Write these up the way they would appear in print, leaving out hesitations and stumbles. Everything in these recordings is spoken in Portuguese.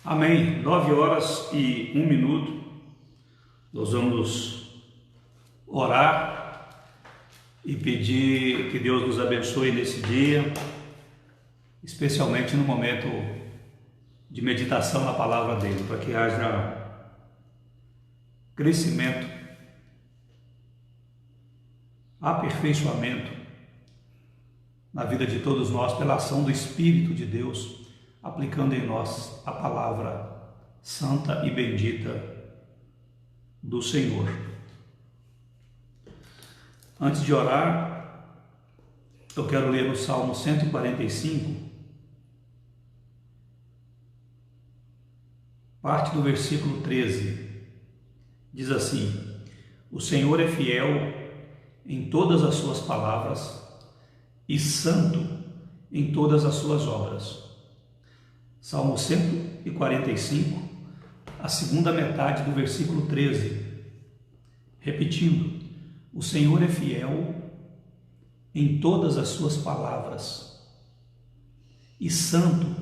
Amém. 9h01. Nós vamos orar e pedir que Deus nos abençoe nesse dia, especialmente no momento de meditação na palavra dele, para que haja crescimento, aperfeiçoamento na vida de todos nós pela ação do Espírito de Deus, aplicando em nós a palavra santa e bendita do Senhor. Antes de orar, eu quero ler o Salmo 145, parte do versículo 13. Diz assim: o Senhor é fiel em todas as suas palavras e santo em todas as suas obras. Salmo 145, a segunda metade do versículo 13, repetindo: o Senhor é fiel em todas as suas palavras e santo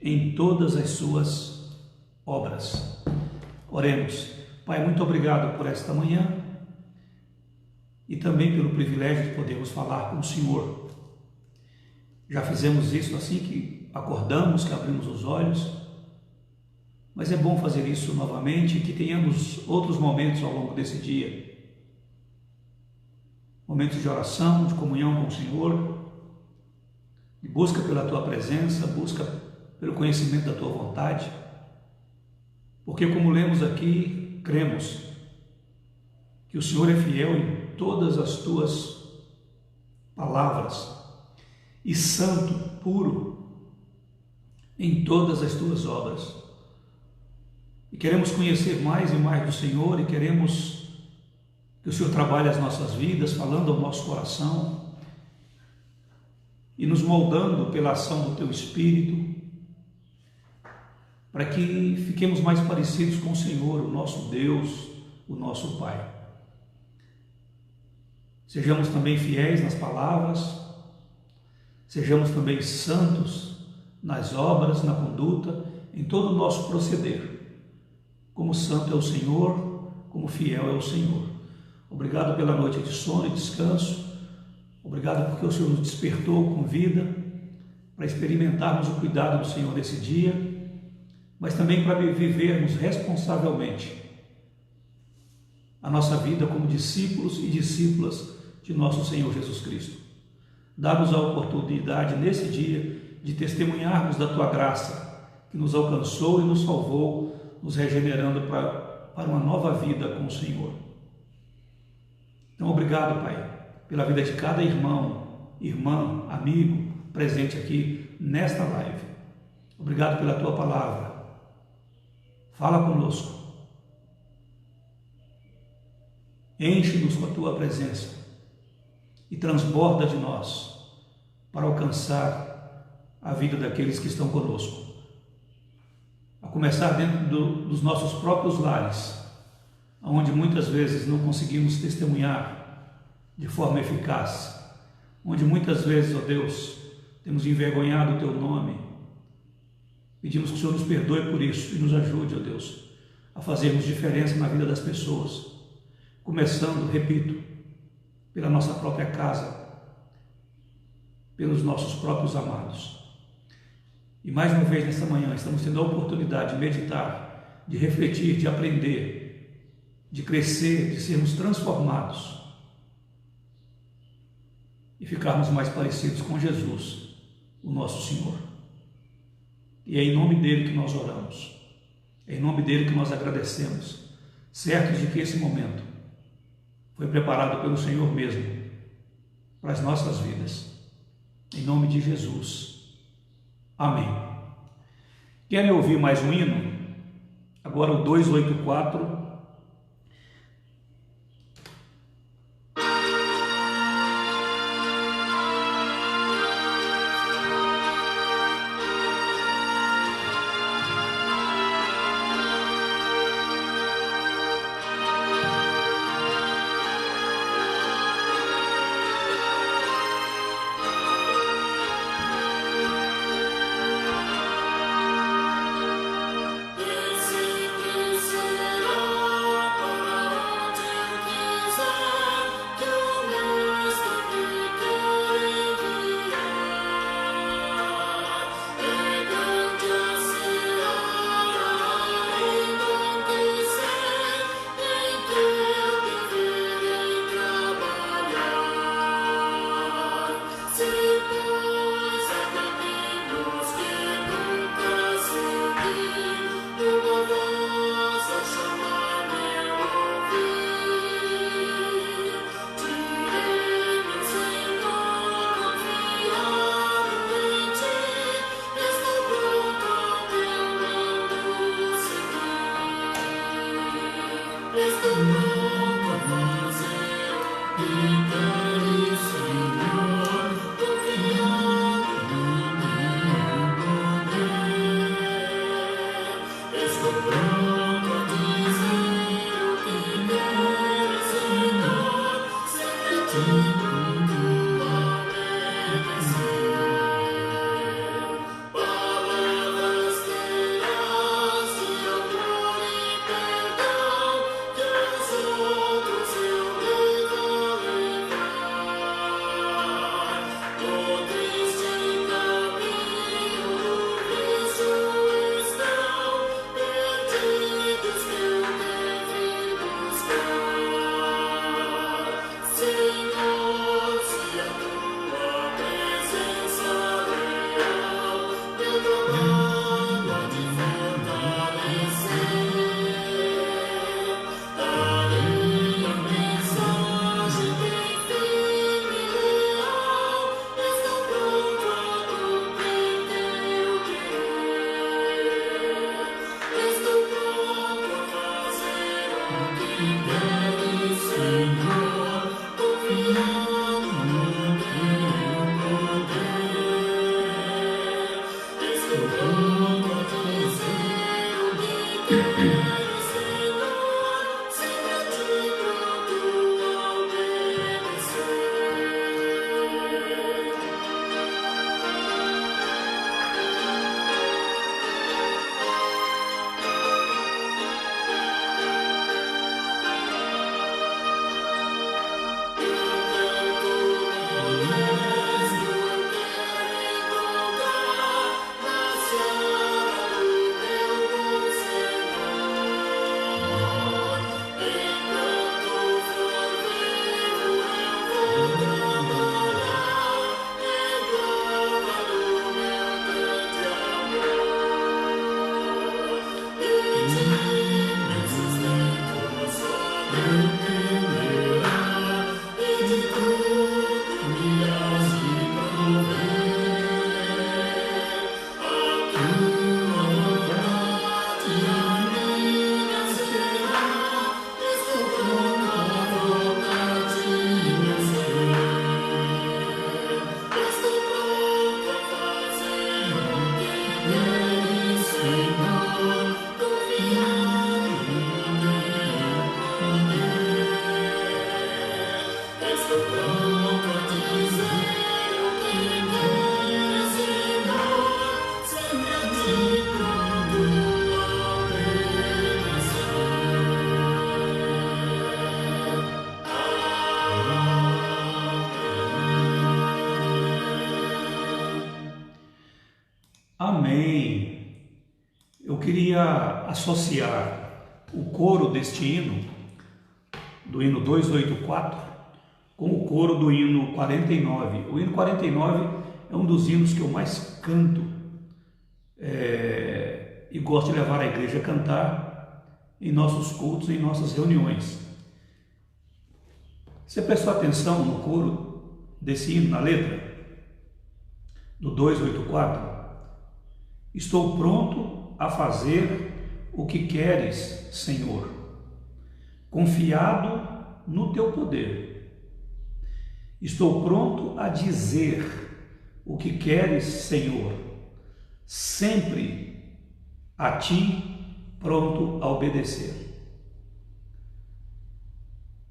em todas as suas obras. Oremos. Pai, muito obrigado por esta manhã e também pelo privilégio de podermos falar com o Senhor. Já fizemos isso assim que acordamos, que abrimos os olhos, mas é bom fazer isso novamente e que tenhamos outros momentos ao longo desse dia. Momentos de oração, de comunhão com o Senhor, de busca pela Tua presença, busca pelo conhecimento da Tua vontade, porque como lemos aqui, cremos que o Senhor é fiel em todas as Tuas palavras e santo, puro, em todas as Tuas obras. E queremos conhecer mais e mais do Senhor e queremos que o Senhor trabalhe as nossas vidas, falando ao nosso coração e nos moldando pela ação do Teu Espírito, para que fiquemos mais parecidos com o Senhor, o nosso Deus, o nosso Pai. Sejamos também fiéis nas palavras, sejamos também santos nas obras, na conduta, em todo o nosso proceder. Como santo é o Senhor, como fiel é o Senhor. Obrigado pela noite de sono e descanso. Obrigado porque o Senhor nos despertou com vida para experimentarmos o cuidado do Senhor nesse dia, mas também para vivermos responsavelmente a nossa vida como discípulos e discípulas de nosso Senhor Jesus Cristo. Dá-nos a oportunidade nesse dia de testemunharmos da Tua graça que nos alcançou e nos salvou, nos regenerando para uma nova vida com o Senhor. Então, obrigado, Pai, pela vida de cada irmão, irmã, amigo presente aqui nesta live. Obrigado pela Tua palavra. Fala conosco. Enche-nos com a Tua presença e transborda de nós para alcançar a vida daqueles que estão conosco. A começar dentro dos nossos próprios lares, onde muitas vezes não conseguimos testemunhar de forma eficaz, onde muitas vezes, ó Deus, temos envergonhado o Teu nome. Pedimos que o Senhor nos perdoe por isso e nos ajude, ó Deus, a fazermos diferença na vida das pessoas, começando, repito, pela nossa própria casa, pelos nossos próprios amados. E mais uma vez nesta manhã estamos tendo a oportunidade de meditar, de refletir, de aprender, de crescer, de sermos transformados e ficarmos mais parecidos com Jesus, o nosso Senhor. E é em nome dele que nós oramos, é em nome dele que nós agradecemos, certos de que esse momento foi preparado pelo Senhor mesmo para as nossas vidas. Em nome de Jesus. Amém. Querem ouvir mais um hino? Agora o 284. Amém. Eu queria associar o coro deste hino, do hino 284, com o coro do hino 49. O hino 49 é um dos hinos que eu mais canto e gosto de levar a igreja a cantar em nossos cultos, em nossas reuniões. Você prestou atenção no coro desse hino, na letra do 284? Estou pronto a fazer o que queres, Senhor, confiado no teu poder. Estou pronto a dizer o que queres, Senhor, sempre a ti pronto a obedecer.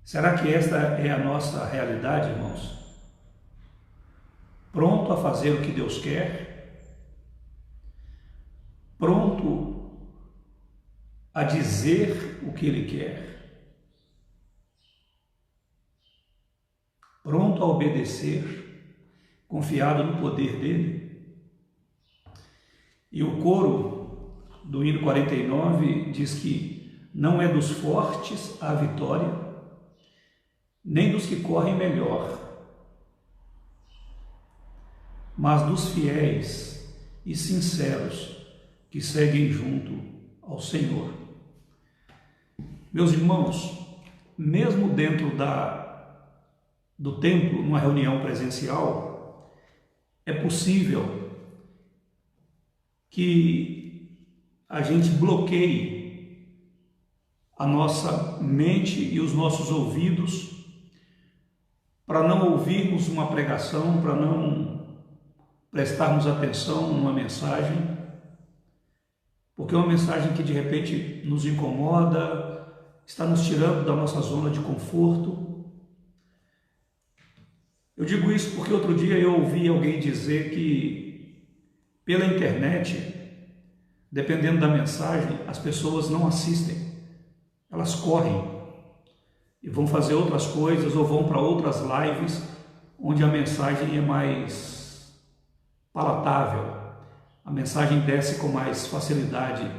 Será que esta é a nossa realidade, irmãos? Pronto a fazer o que Deus quer? Pronto a dizer o que Ele quer? Pronto a obedecer, confiado no poder dEle? E o coro do hino 49 diz que não é dos fortes a vitória, nem dos que correm melhor, mas dos fiéis e sinceros que seguem junto ao Senhor. Meus irmãos, mesmo dentro do templo, numa reunião presencial, é possível que a gente bloqueie a nossa mente e os nossos ouvidos para não ouvirmos uma pregação, para não prestarmos atenção numa mensagem, porque é uma mensagem que de repente nos incomoda, está nos tirando da nossa zona de conforto. Eu digo isso porque outro dia eu ouvi alguém dizer que pela internet, dependendo da mensagem, as pessoas não assistem, elas correm e vão fazer outras coisas ou vão para outras lives onde a mensagem é mais palatável, a mensagem desce com mais facilidade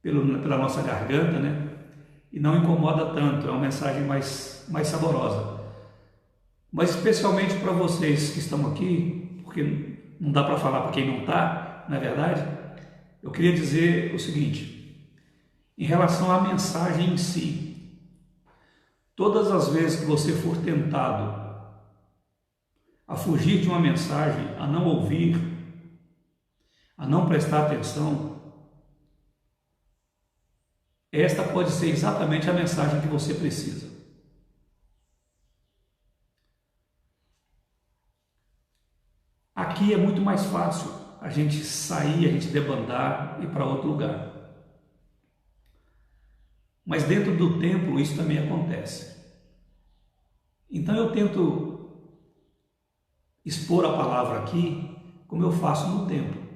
pela nossa garganta, né? E não incomoda tanto, é uma mensagem mais saborosa. Mas especialmente para vocês que estão aqui, porque não dá para falar para quem não está, não é verdade? Eu queria dizer o seguinte, em relação à mensagem em si, todas as vezes que você for tentado a fugir de uma mensagem, a não ouvir, a não prestar atenção, esta pode ser exatamente a mensagem que você precisa. Aqui é muito mais fácil a gente sair, a gente debandar e ir para outro lugar. Mas dentro do templo isso também acontece. Então eu tento expor a palavra aqui como eu faço no templo.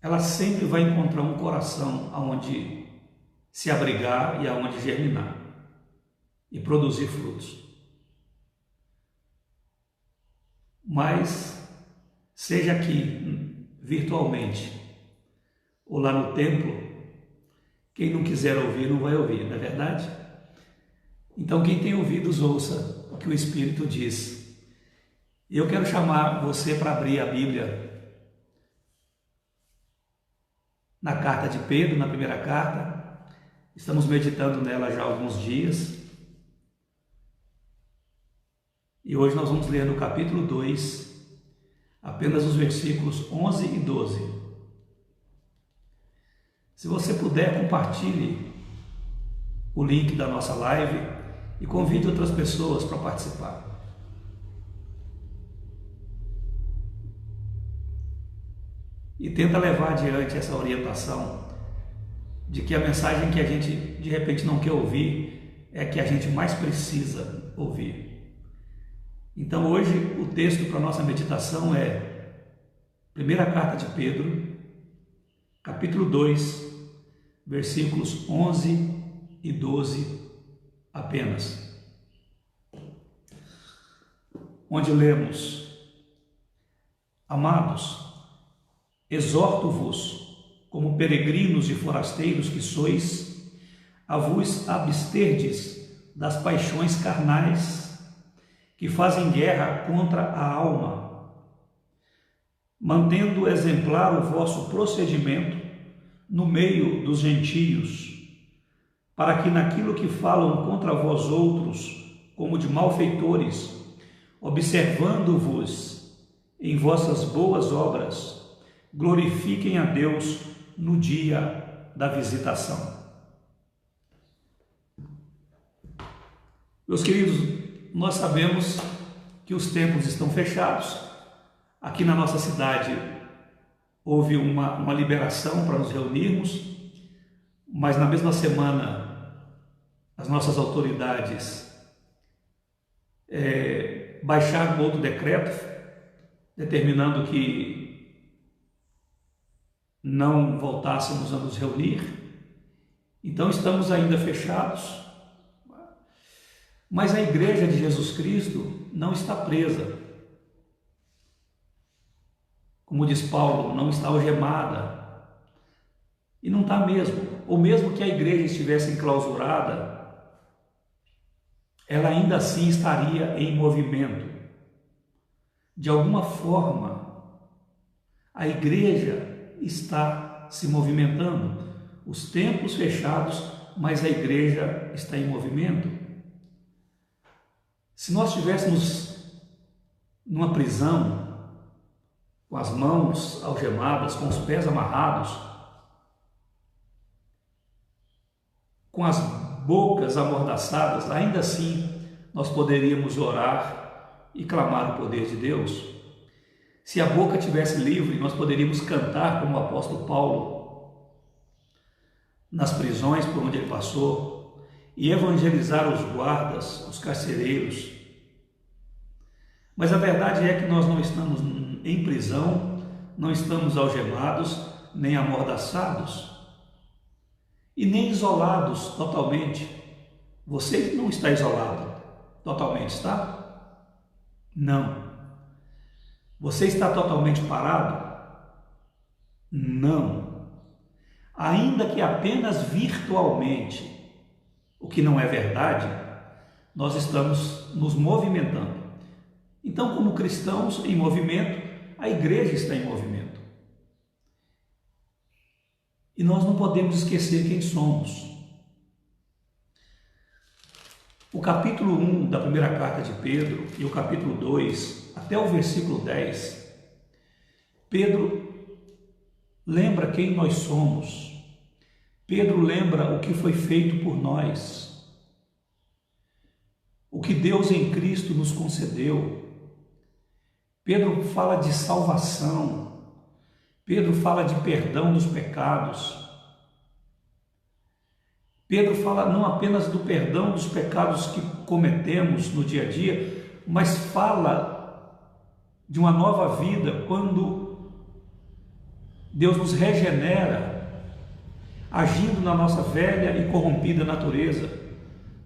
Ela sempre vai encontrar um coração aonde se abrigar e aonde germinar e produzir frutos. Mas, seja aqui virtualmente ou lá no templo, quem não quiser ouvir não vai ouvir, não é verdade? Então quem tem ouvidos ouça o que o Espírito diz. Eu quero chamar você para abrir a Bíblia na carta de Pedro, na primeira carta. Estamos meditando nela já há alguns dias. E hoje nós vamos ler no capítulo 2, apenas os versículos 11 e 12. Se você puder, compartilhe o link da nossa live e convide outras pessoas para participar. E tenta levar adiante essa orientação de que a mensagem que a gente de repente não quer ouvir é a que a gente mais precisa ouvir. Então hoje o texto para a nossa meditação é primeira carta de Pedro, capítulo 2, versículos 11 e 12 apenas, onde lemos: Amados, exorto-vos, como peregrinos e forasteiros que sois, a vos absterdes das paixões carnais que fazem guerra contra a alma, mantendo exemplar o vosso procedimento no meio dos gentios, para que naquilo que falam contra vós outros, como de malfeitores, observando-vos em vossas boas obras, glorifiquem a Deus no dia da visitação. Meus queridos, nós sabemos que os templos estão fechados. Aqui na nossa cidade houve uma liberação para nos reunirmos, mas na mesma semana as nossas autoridades baixaram outro decreto determinando que não voltássemos a nos reunir. Então estamos ainda fechados. Mas a Igreja de Jesus Cristo não está presa. Como diz Paulo, não está algemada. E não está mesmo. Ou mesmo que a igreja estivesse enclausurada, ela ainda assim estaria em movimento. De alguma forma, a igreja está se movimentando. Os templos fechados, mas a igreja está em movimento. Se nós estivéssemos numa prisão, com as mãos algemadas, com os pés amarrados, com as bocas amordaçadas, ainda assim nós poderíamos orar e clamar o poder de Deus. Se a boca tivesse livre, nós poderíamos cantar como o apóstolo Paulo nas prisões por onde ele passou e evangelizar os guardas, os carcereiros. Mas a verdade é que nós não estamos em prisão, não estamos algemados, nem amordaçados e nem isolados totalmente. Você não está isolado totalmente, está? Não. Você está totalmente parado? Não. Ainda que apenas virtualmente, o que não é verdade, nós estamos nos movimentando. Então, como cristãos em movimento, a igreja está em movimento. E nós não podemos esquecer quem somos. O capítulo 1 da primeira carta de Pedro e o capítulo 2, até o versículo 10, Pedro lembra quem nós somos. Pedro lembra o que foi feito por nós, o que Deus em Cristo nos concedeu. Pedro fala de salvação, Pedro fala de perdão dos pecados. Pedro fala não apenas do perdão dos pecados que cometemos no dia a dia, mas fala de uma nova vida quando Deus nos regenera, agindo na nossa velha e corrompida natureza,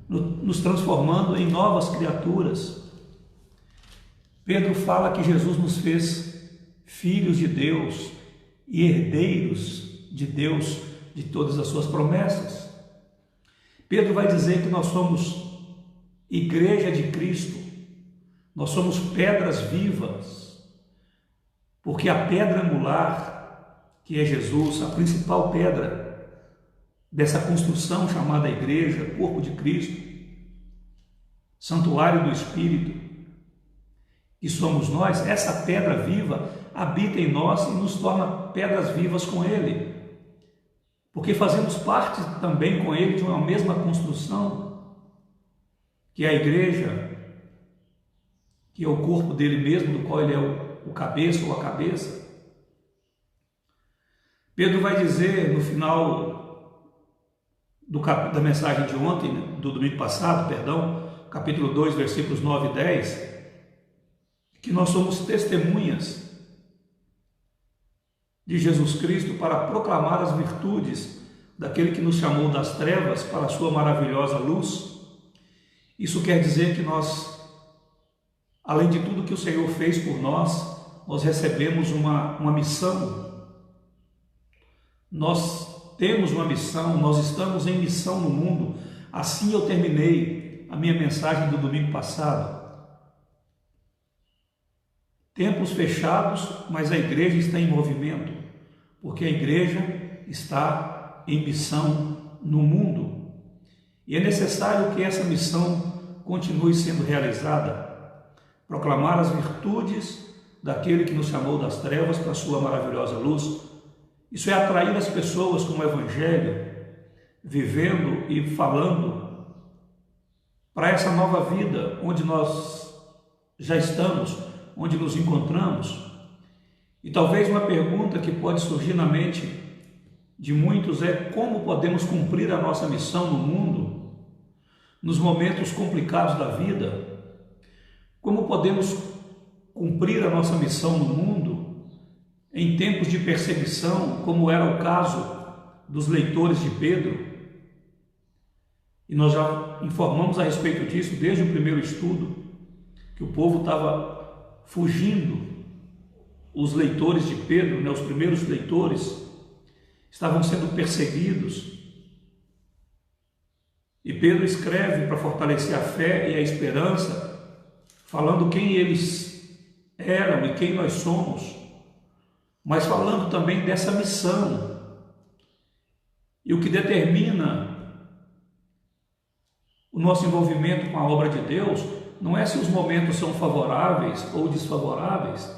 nos transformando em novas criaturas. Pedro fala que Jesus nos fez filhos de Deus e herdeiros de Deus, de todas as suas promessas. Pedro vai dizer que nós somos igreja de Cristo, nós somos pedras vivas, porque a pedra angular, que é Jesus, a principal pedra dessa construção chamada igreja, corpo de Cristo, santuário do Espírito, que somos nós, essa pedra viva habita em nós e nos torna pedras vivas com Ele, porque fazemos parte também com Ele de uma mesma construção, que é a igreja, que é o corpo dele mesmo, do qual Ele é o cabeça ou a cabeça. Pedro vai dizer no final da mensagem de ontem, do domingo passado, perdão, capítulo 2, versículos 9 e 10, que nós somos testemunhas de Jesus Cristo para proclamar as virtudes daquele que nos chamou das trevas para a sua maravilhosa luz. Isso quer dizer que nós, além de tudo que o Senhor fez por nós recebemos uma missão. Nós temos uma missão, nós estamos em missão no mundo. Assim eu terminei a minha mensagem do domingo passado. Tempos fechados, mas a igreja está em movimento, porque a igreja está em missão no mundo. E é necessário que essa missão continue sendo realizada, proclamar as virtudes daquele que nos chamou das trevas para a sua maravilhosa luz. Isso é atrair as pessoas com o Evangelho, vivendo e falando para essa nova vida, onde nós já estamos, onde nos encontramos. E talvez uma pergunta que pode surgir na mente de muitos é: como podemos cumprir a nossa missão no mundo, nos momentos complicados da vida? Como podemos cumprir a nossa missão no mundo em tempos de perseguição, como era o caso dos leitores de Pedro? E nós já informamos a respeito disso desde o primeiro estudo, que o povo estava fugindo. Os leitores de Pedro, os primeiros leitores, estavam sendo perseguidos. E Pedro escreve para fortalecer a fé e a esperança, falando quem eles eram e quem nós somos, mas falando também dessa missão. E o que determina o nosso envolvimento com a obra de Deus não é se os momentos são favoráveis ou desfavoráveis.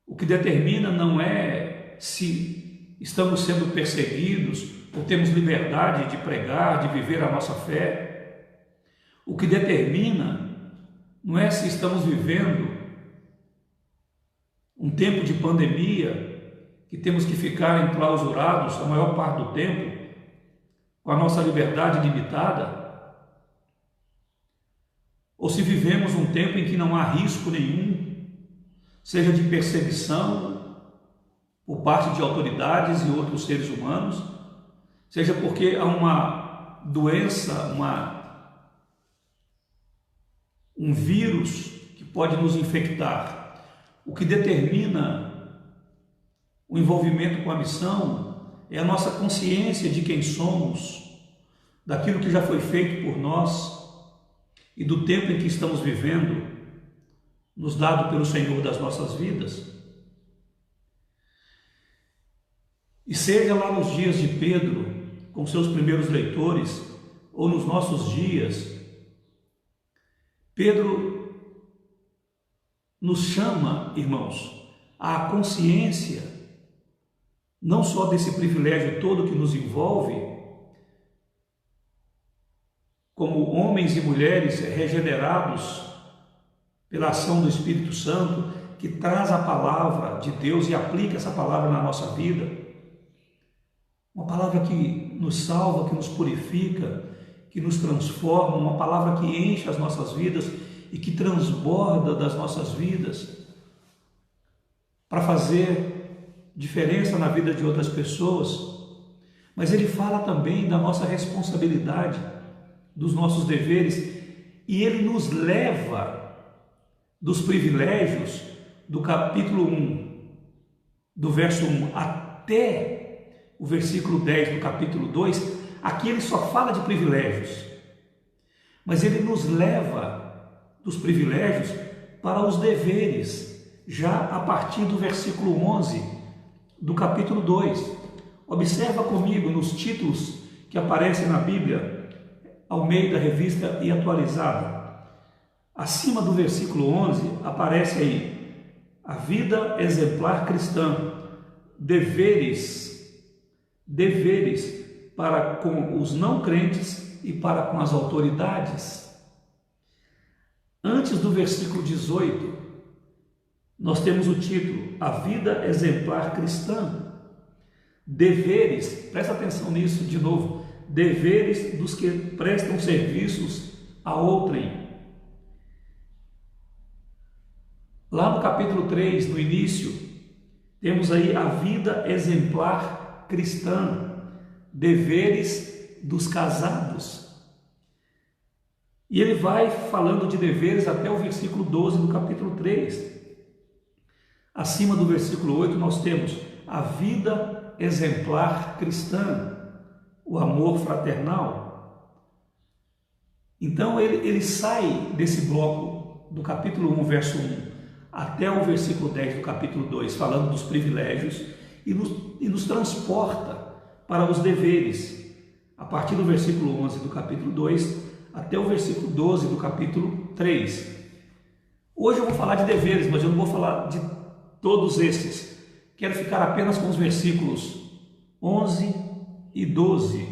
O que determina não é se estamos sendo perseguidos ou temos liberdade de pregar, de viver a nossa fé. O que determina não é se estamos vivendo um tempo de pandemia, que temos que ficar enclausurados a maior parte do tempo, com a nossa liberdade limitada, ou se vivemos um tempo em que não há risco nenhum, seja de perseguição por parte de autoridades e outros seres humanos, seja porque há uma doença, um vírus que pode nos infectar. O que determina o envolvimento com a missão é a nossa consciência de quem somos, daquilo que já foi feito por nós e do tempo em que estamos vivendo, nos dado pelo Senhor das nossas vidas. E seja lá nos dias de Pedro, com seus primeiros leitores, ou nos nossos dias, Pedro nos chama, irmãos, à consciência, não só desse privilégio todo que nos envolve, como homens e mulheres regenerados pela ação do Espírito Santo, que traz a palavra de Deus e aplica essa palavra na nossa vida. Uma palavra que nos salva, que nos purifica, que nos transforma, uma palavra que enche as nossas vidas e que transborda das nossas vidas para fazer diferença na vida de outras pessoas. Mas ele fala também da nossa responsabilidade, dos nossos deveres, e ele nos leva dos privilégios do capítulo 1, do verso 1 até o versículo 10 do capítulo 2. Aqui ele só fala de privilégios, mas ele nos leva dos privilégios para os deveres, já a partir do versículo 11 do capítulo 2. Observa comigo nos títulos que aparecem na Bíblia, Almeida, Revista e Atualizada. Acima do versículo 11 aparece aí: a vida exemplar cristã, deveres para com os não crentes e para com as autoridades. Antes do versículo 18, nós temos o título: a vida exemplar cristã, deveres, presta atenção nisso de novo, deveres dos que prestam serviços a outrem. Lá no capítulo 3, no início, temos aí a vida exemplar cristã, deveres dos casados. E ele vai falando de deveres até o versículo 12 do capítulo 3. Acima do versículo 8 nós temos a vida exemplar cristã, o amor fraternal. Então ele sai desse bloco do capítulo 1, verso 1, até o versículo 10 do capítulo 2, falando dos privilégios, e nos transporta para os deveres, a partir do versículo 11 do capítulo 2 até o versículo 12 do capítulo 3. Hoje eu vou falar de deveres, mas eu não vou falar de todos esses. Quero ficar apenas com os versículos 11 e 12,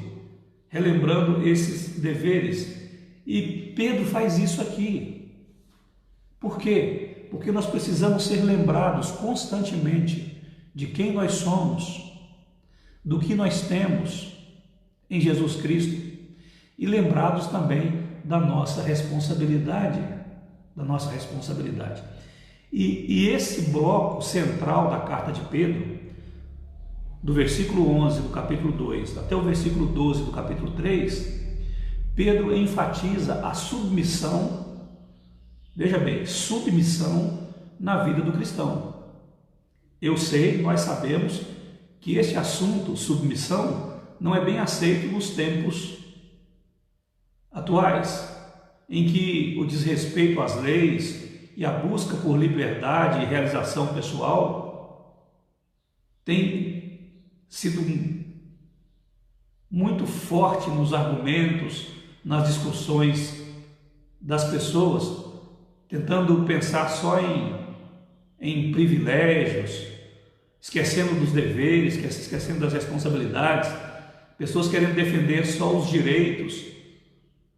relembrando esses deveres. E Pedro faz isso aqui. Por quê? Porque nós precisamos ser lembrados constantemente de quem nós somos, do que nós temos em Jesus Cristo, e lembrados também da nossa responsabilidade, E esse bloco central da carta de Pedro, do versículo 11 do capítulo 2 até o versículo 12 do capítulo 3, Pedro enfatiza a submissão, veja bem, submissão na vida do cristão. Eu sei, nós sabemos que esse assunto, submissão, não é bem aceito nos tempos atuais, em que o desrespeito às leis e a busca por liberdade e realização pessoal tem sido muito forte nos argumentos, nas discussões das pessoas, tentando pensar só em privilégios, esquecendo dos deveres, esquecendo das responsabilidades, pessoas querendo defender só os direitos,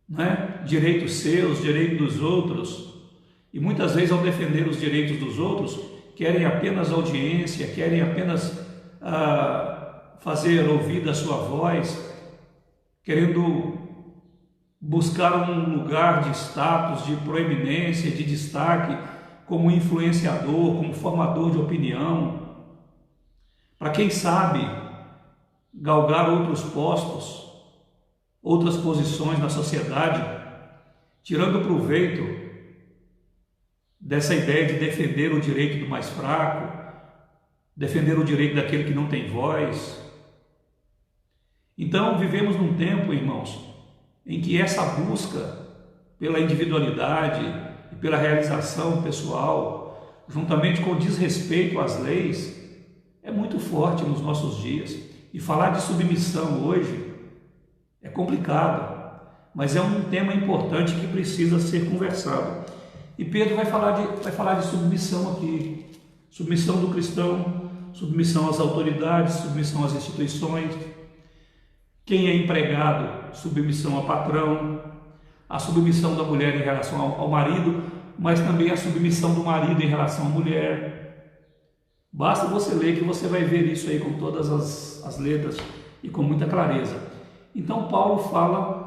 né? Direitos seus, direitos dos outros, e muitas vezes ao defender os direitos dos outros, querem apenas audiência, querem apenas fazer ouvir a sua voz, querendo buscar um lugar de status, de proeminência, de destaque, como influenciador, como formador de opinião, para quem sabe galgar outros postos, outras posições na sociedade, tirando proveito dessa ideia de defender o direito do mais fraco, defender o direito daquele que não tem voz. Então, vivemos num tempo, irmãos, em que essa busca pela individualidade e pela realização pessoal, juntamente com o desrespeito às leis, é muito forte nos nossos dias. E falar de submissão hoje é complicado, mas é um tema importante que precisa ser conversado. E Pedro vai falar de submissão aqui, submissão do cristão, submissão às autoridades, submissão às instituições. Quem é empregado, submissão ao patrão, a submissão da mulher em relação ao marido, mas também a submissão do marido em relação à mulher. Basta você ler que você vai ver isso aí com todas as letras e com muita clareza. Então Paulo fala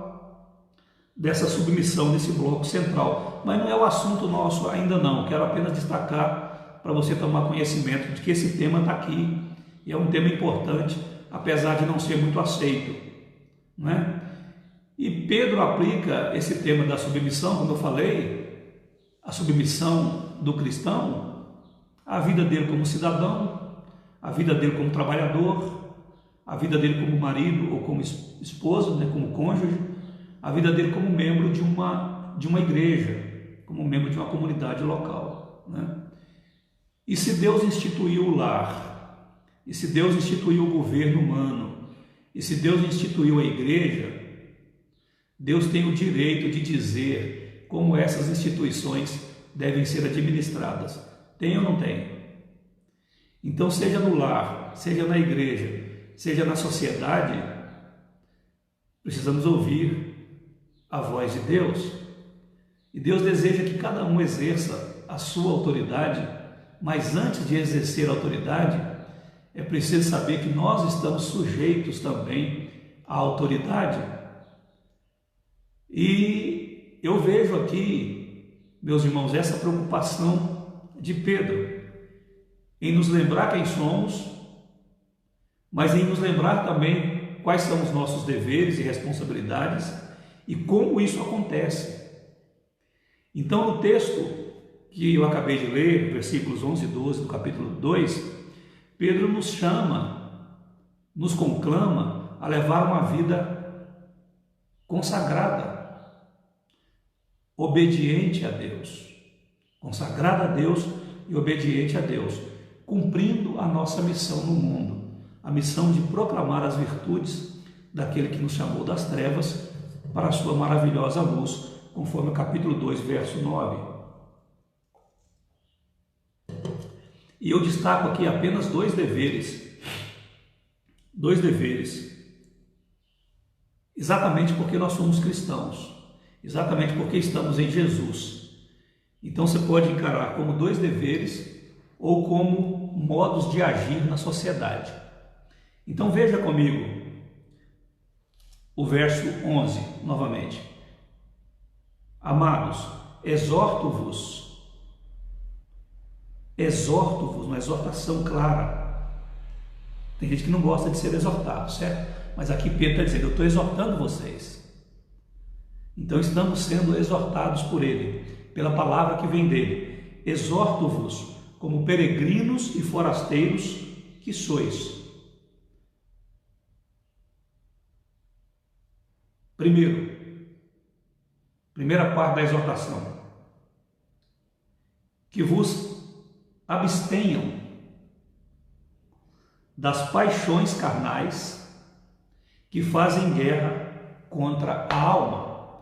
dessa submissão, desse bloco central, mas não é o assunto nosso ainda não. Quero apenas destacar para você tomar conhecimento de que esse tema está aqui e é um tema importante, apesar de não ser muito aceito, não é? E Pedro aplica esse tema da submissão, como eu falei, a submissão do cristão, a vida dele como cidadão, a vida dele como trabalhador, a vida dele como marido ou como esposo, né, como cônjuge, a vida dele como membro de uma igreja, como membro de uma comunidade local, né? E se Deus instituiu o lar, e se Deus instituiu o governo humano, e se Deus instituiu a igreja, Deus tem o direito de dizer como essas instituições devem ser administradas. Tem ou não tem? Então, seja no lar, seja na igreja, seja na sociedade, precisamos ouvir a voz de Deus. E Deus deseja que cada um exerça a sua autoridade, mas antes de exercer a autoridade, é preciso saber que nós estamos sujeitos também à autoridade. E eu vejo aqui, meus irmãos, essa preocupação de Pedro em nos lembrar quem somos, mas em nos lembrar também quais são os nossos deveres e responsabilidades e como isso acontece. Então, no texto que eu acabei de ler, versículos 11 e 12 do capítulo 2, Pedro nos chama, nos conclama a levar uma vida consagrada, obediente a Deus, consagrada a Deus e obediente a Deus, cumprindo a nossa missão no mundo, a missão de proclamar as virtudes daquele que nos chamou das trevas para a sua maravilhosa luz, conforme o capítulo 2, verso 9. E eu destaco aqui apenas dois deveres, exatamente porque nós somos cristãos, exatamente porque estamos em Jesus. Então você pode encarar como dois deveres ou como modos de agir na sociedade. Então veja comigo o verso 11 novamente. Amados, exorto-vos, uma exortação clara. Tem gente que não gosta de ser exortado, certo? Mas aqui Pedro está dizendo, eu estou exortando vocês. Então estamos sendo exortados por ele, pela palavra que vem dele. Exorto-vos como peregrinos e forasteiros que sois. Primeira parte da exortação. Que vos abstenham das paixões carnais que fazem guerra contra a alma.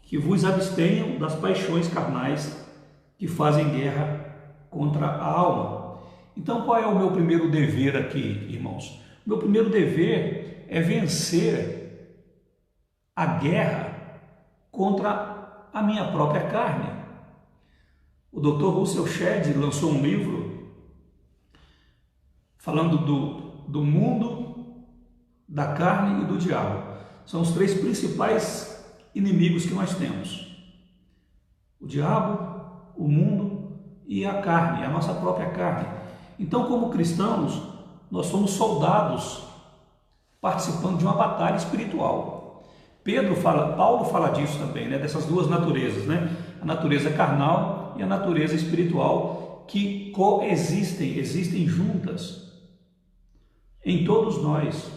Que vos abstenham das paixões carnais que fazem guerra contra a alma. Então, qual é o meu primeiro dever aqui, irmãos? O meu primeiro dever é vencer a guerra contra a minha própria carne. O Dr. Russell Shedd lançou um livro falando do mundo, da carne e do diabo. São os três principais inimigos que nós temos: o diabo, o mundo e a carne, a nossa própria carne. Então, como cristãos, nós somos soldados participando de uma batalha espiritual. Paulo fala disso também, né? Dessas duas naturezas, né? A natureza carnal e a natureza espiritual, que coexistem, existem juntas em todos nós.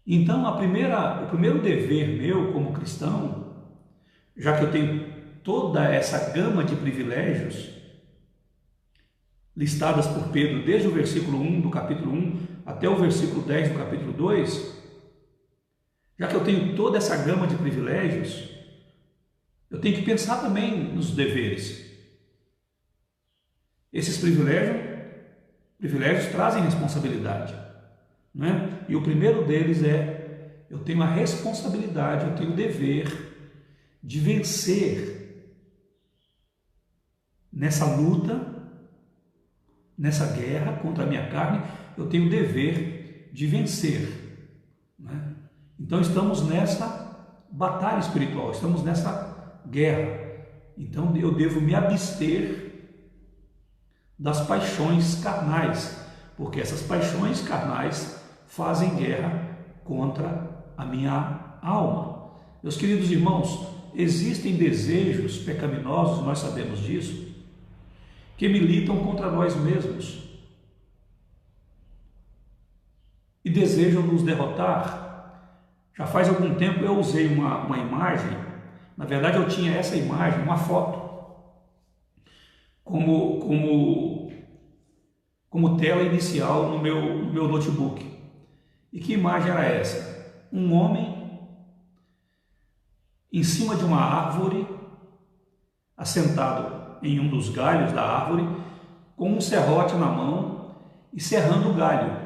Então, o primeiro dever meu como cristão, já que eu tenho toda essa gama de privilégios listadas por Pedro desde o versículo 1 do capítulo 1 até o versículo 10 do capítulo 2, já que eu tenho toda essa gama de privilégios, eu tenho que pensar também nos deveres. Esses privilégios trazem responsabilidade, né? E o primeiro deles é: eu tenho a responsabilidade, eu tenho o dever de vencer nessa luta, nessa guerra contra a minha carne. Eu tenho o dever de vencer, né? Então estamos nessa batalha espiritual, estamos nessa guerra. Então eu devo me abster das paixões carnais, porque essas paixões carnais fazem guerra contra a minha alma. Meus queridos irmãos, existem desejos pecaminosos, nós sabemos disso, que militam contra nós mesmos e desejam nos derrotar. Já faz algum tempo eu usei uma imagem, na verdade eu tinha essa imagem, uma foto, como tela inicial no meu notebook. E que imagem era essa? Um homem em cima de uma árvore, assentado em um dos galhos da árvore, com um serrote na mão e serrando o galho.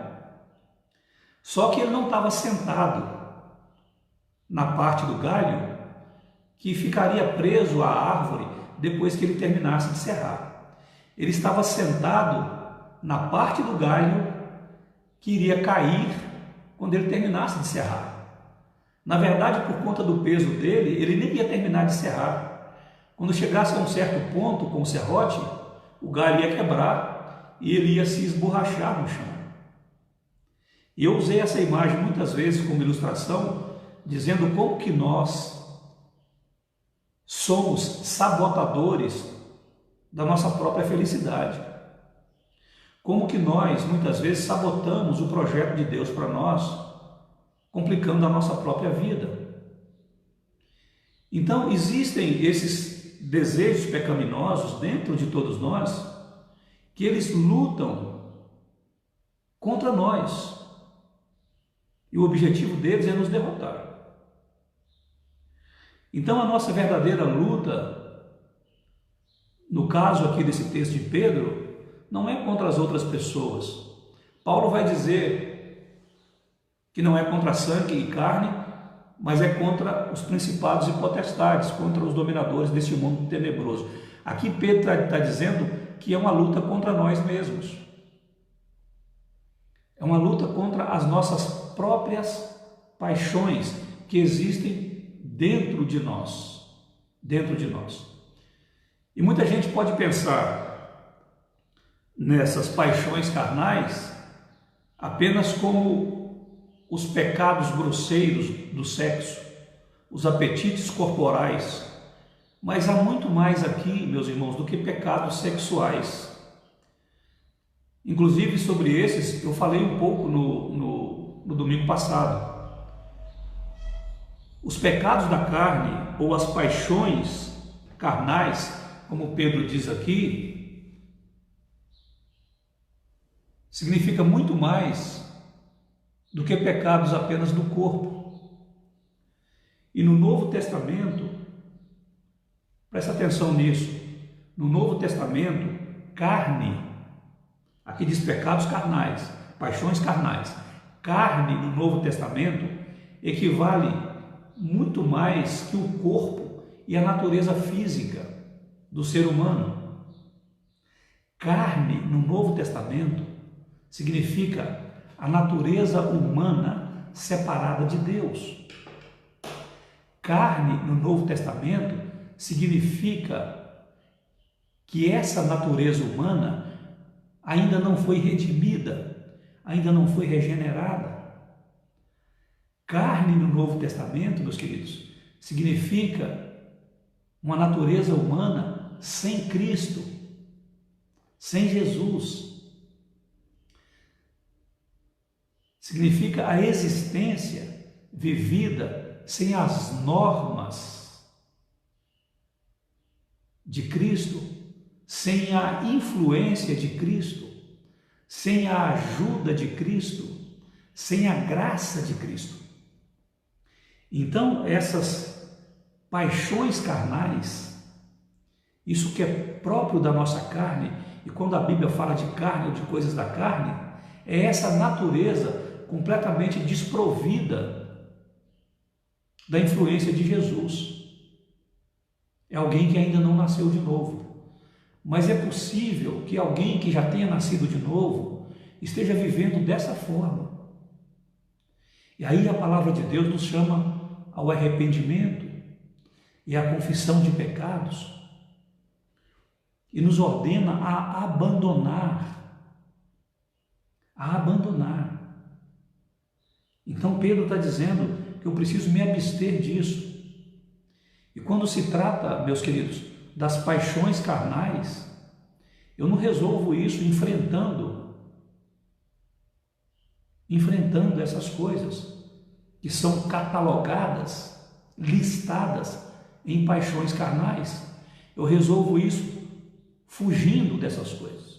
Só que ele não estava sentado na parte do galho que ficaria preso à árvore depois que ele terminasse de serrar. Ele estava sentado na parte do galho que iria cair quando ele terminasse de serrar. Na verdade, por conta do peso dele, ele nem ia terminar de serrar. Quando chegasse a um certo ponto com o serrote, o galho ia quebrar e ele ia se esborrachar no chão. E eu usei essa imagem muitas vezes como ilustração, dizendo como que nós somos sabotadores da nossa própria felicidade. Como que nós, muitas vezes, sabotamos o projeto de Deus para nós, complicando a nossa própria vida. Então, existem esses desejos pecaminosos dentro de todos nós, que eles lutam contra nós. E o objetivo deles é nos derrotar. Então, a nossa verdadeira luta, no caso aqui desse texto de Pedro, não é contra as outras pessoas. Paulo vai dizer que não é contra sangue e carne, mas é contra os principados e potestades, contra os dominadores deste mundo tenebroso. Aqui Pedro está dizendo que é uma luta contra nós mesmos. É uma luta contra as nossas próprias paixões que existem dentro de nós. Dentro de nós. E muita gente pode pensar nessas paixões carnais apenas como os pecados grosseiros do sexo, os apetites corporais, mas há muito mais aqui, meus irmãos, do que pecados sexuais. Inclusive sobre esses eu falei um pouco no domingo passado. Os pecados da carne ou as paixões carnais, como Pedro diz aqui, significa muito mais do que pecados apenas do corpo. E no Novo Testamento, presta atenção nisso, no Novo Testamento, carne aqui diz pecados carnais, paixões carnais. Carne no Novo Testamento equivale muito mais que o corpo e a natureza física do ser humano. Carne no Novo Testamento significa a natureza humana separada de Deus. Carne no Novo Testamento significa que essa natureza humana ainda não foi redimida, ainda não foi regenerada. Carne no Novo Testamento, meus queridos, significa uma natureza humana sem Cristo, sem Jesus. Significa a existência vivida sem as normas de Cristo, sem a influência de Cristo, sem a ajuda de Cristo, sem a graça de Cristo. Então, essas paixões carnais, isso que é próprio da nossa carne, e quando a Bíblia fala de carne ou de coisas da carne, é essa natureza completamente desprovida da influência de Jesus. É alguém que ainda não nasceu de novo. Mas é possível que alguém que já tenha nascido de novo esteja vivendo dessa forma. E aí a palavra de Deus nos chama ao arrependimento e à confissão de pecados e nos ordena a abandonar. A abandonar. Então Pedro está dizendo que eu preciso me abster disso. E quando se trata, meus queridos, das paixões carnais, eu não resolvo isso enfrentando essas coisas que são catalogadas, listadas em paixões carnais. Eu resolvo isso fugindo dessas coisas,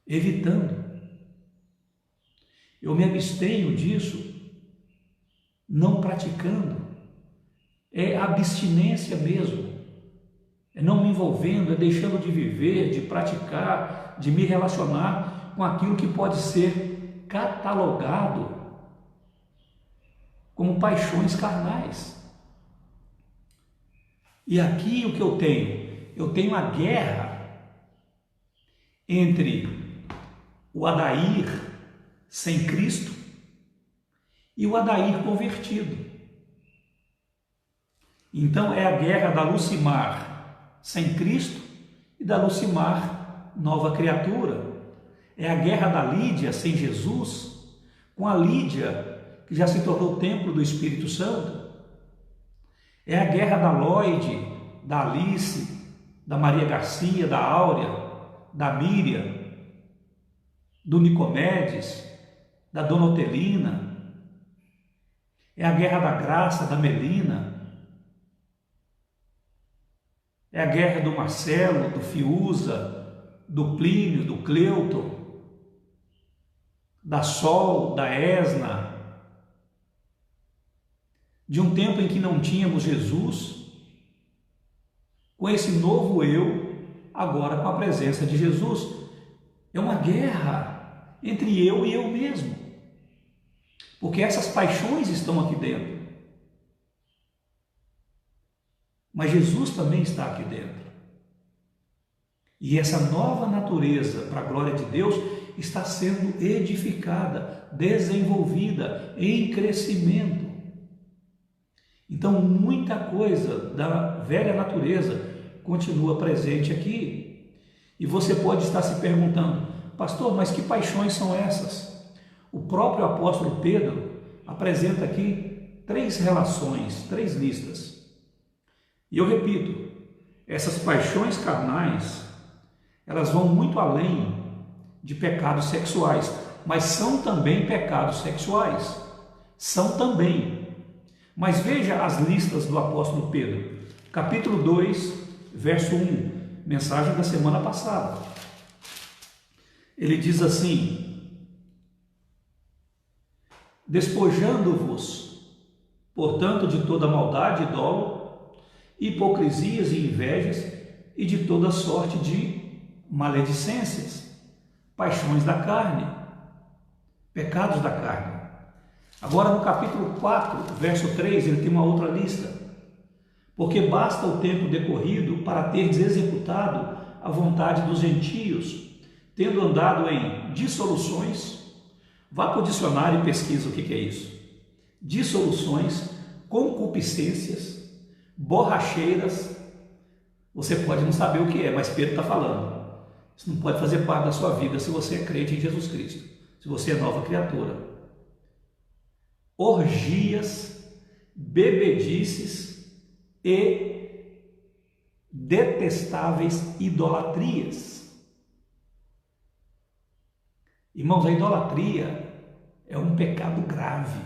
evitando. Eu me abstenho disso, não praticando. É abstinência mesmo. É não me envolvendo, é deixando de viver, de praticar, de me relacionar com aquilo que pode ser catalogado como paixões carnais. E aqui o que eu tenho? Eu tenho a guerra entre o Adair sem Cristo e o Adair convertido. Então é a guerra da Lucimar sem Cristo e da Lucimar nova criatura. É a guerra da Lídia sem Jesus com a Lídia que já se tornou templo do Espírito Santo. É a guerra da Lloyd, da Alice, da Maria Garcia, da Áurea, da Miriam, do Nicomedes, da Dona Otelina. É a guerra da Graça, da Melina. É a guerra do Marcelo, do Fiuza, do Plínio, do Cleuton, da Sol, da Esna. De um tempo em que não tínhamos Jesus, com esse novo eu, agora com a presença de Jesus. É uma guerra entre eu e eu mesmo, porque essas paixões estão aqui dentro. Mas Jesus também está aqui dentro. E essa nova natureza, para a glória de Deus, está sendo edificada, desenvolvida, em crescimento. Então, muita coisa da velha natureza continua presente aqui. E você pode estar se perguntando, pastor, mas que paixões são essas? O próprio apóstolo Pedro apresenta aqui 3 relações, 3 listas. E eu repito, essas paixões carnais, elas vão muito além de pecados sexuais, mas são também pecados sexuais. São também. Mas veja as listas do apóstolo Pedro. Capítulo 2, verso 1, mensagem da semana passada. Ele diz assim: despojando-vos, portanto, de toda maldade e dolo, hipocrisias e invejas e de toda sorte de maledicências. paixões da carne, pecados da carne. Agora no capítulo 4, verso 3, ele tem uma outra lista. Porque basta o tempo decorrido para teres executado a vontade dos gentios, tendo andado em dissoluções. Vá para o dicionário e pesquisa o que é isso. Dissoluções, concupiscências, borracheiras. Você pode não saber o que é, mas Pedro está falando. Isso não pode fazer parte da sua vida se você é crente em Jesus Cristo, se você é nova criatura. Orgias, bebedices e detestáveis idolatrias. Irmãos, a idolatria é um pecado grave.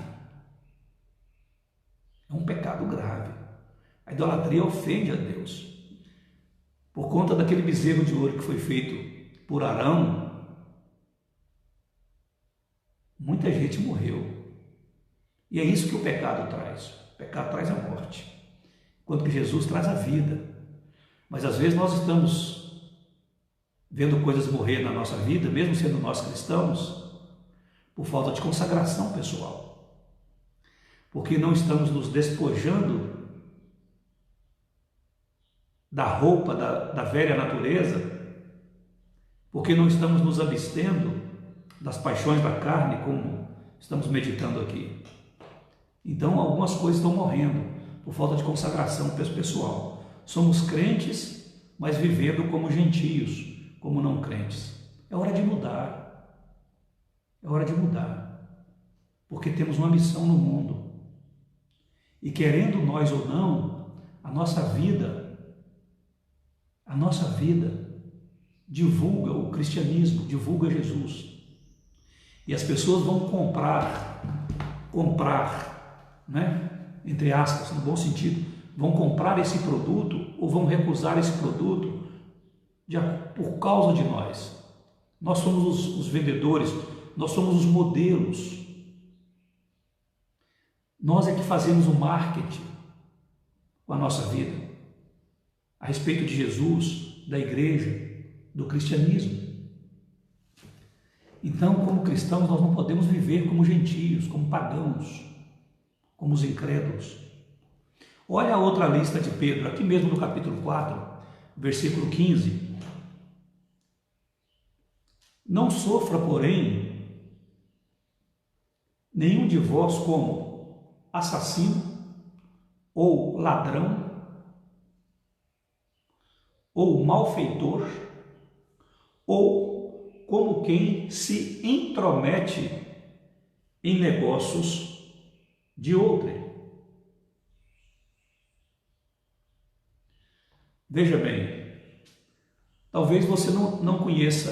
É um pecado grave. A idolatria ofende a Deus. Por conta daquele bezerro de ouro que foi feito por Arão, muita gente morreu. E é isso que o pecado traz. O pecado traz a morte, enquanto que Jesus traz a vida. Mas às vezes nós estamos vendo coisas morrer na nossa vida, mesmo sendo nós cristãos, por falta de consagração pessoal. Porque não estamos nos despojando da roupa da velha natureza, porque não estamos nos abstendo das paixões da carne, como estamos meditando aqui. Então algumas coisas estão morrendo por falta de consagração pessoal. Somos crentes, mas vivendo como gentios, como não crentes. É hora de mudar. É hora de mudar. Porque temos uma missão no mundo. E querendo nós ou não, a nossa vida divulga o cristianismo, divulga Jesus. E as pessoas vão comprar, né? Entre aspas, no bom sentido, vão comprar esse produto ou vão recusar esse produto por causa de nós. Nós somos os vendedores, nós somos os modelos. Nós é que fazemos o marketing com a nossa vida, a respeito de Jesus, da igreja, do cristianismo. Então, como cristãos, nós não podemos viver como gentios, como pagãos, como os incrédulos. Olha a outra lista de Pedro, aqui mesmo no capítulo 4, versículo 15. Não sofra, porém, nenhum de vós como assassino, ou ladrão, ou malfeitor, ou como quem se intromete em negócios de outrem. Veja bem, talvez você não conheça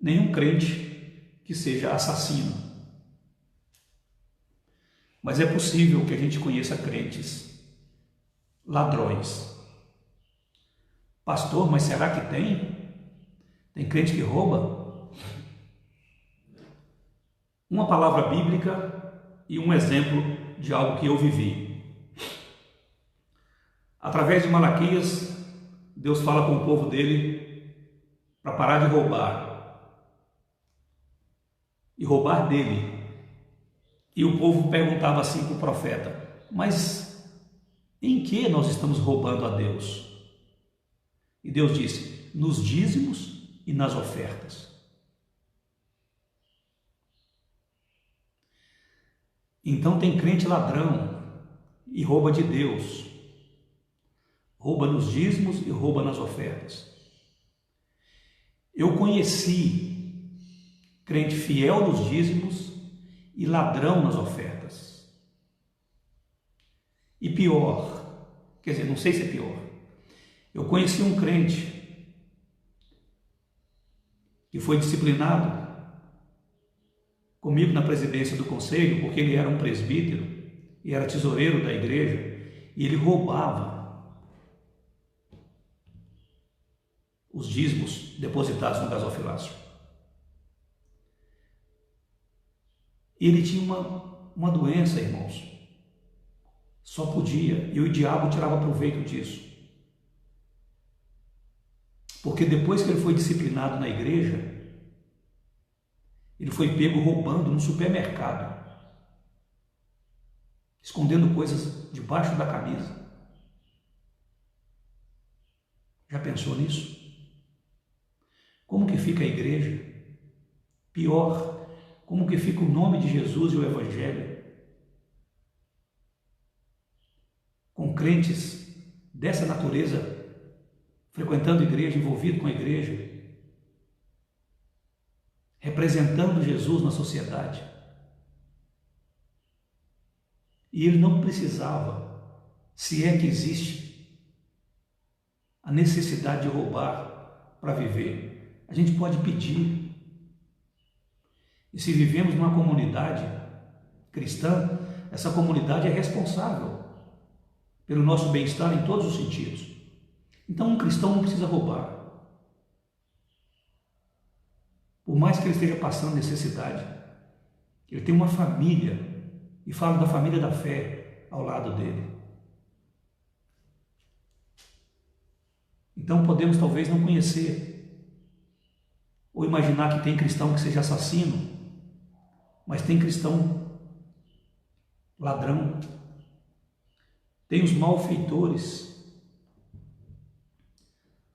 nenhum crente que seja assassino, mas é possível que a gente conheça crentes ladrões. Pastor, mas será que tem? Tem crente que rouba? Uma palavra bíblica e um exemplo de algo que eu vivi. Através de Malaquias, Deus fala com o povo dele para parar de roubar. E roubar dele. E o povo perguntava assim para o profeta: mas em que nós estamos roubando a Deus? E Deus disse: nos dízimos e nas ofertas. Então tem crente ladrão e rouba de Deus, rouba nos dízimos e rouba nas ofertas. Eu conheci crente fiel nos dízimos e ladrão nas ofertas. E pior, quer dizer, não sei se é pior, eu conheci um crente que foi disciplinado comigo na presidência do conselho, porque ele era um presbítero e era tesoureiro da igreja, e ele roubava os dízimos depositados no gasofilácio. E ele tinha uma doença, irmãos, só podia, e o diabo tirava proveito disso. Porque depois que ele foi disciplinado na igreja, Ele foi pego roubando num supermercado, escondendo coisas debaixo da camisa. Já pensou nisso? Como que fica a igreja? Pior, como que fica o nome de Jesus e o Evangelho? Com crentes dessa natureza, frequentando a igreja, envolvido com a igreja, representando Jesus na sociedade. E ele não precisava, se é que existe a necessidade de roubar para viver. A gente pode pedir. E se vivemos numa comunidade cristã, essa comunidade é responsável pelo nosso bem-estar em todos os sentidos. Então um cristão não precisa roubar. Por mais que ele esteja passando necessidade, ele tem uma família, e falo da família da fé ao lado dele. Então podemos talvez não conhecer, ou imaginar que tem cristão que seja assassino, mas tem cristão ladrão, tem os malfeitores,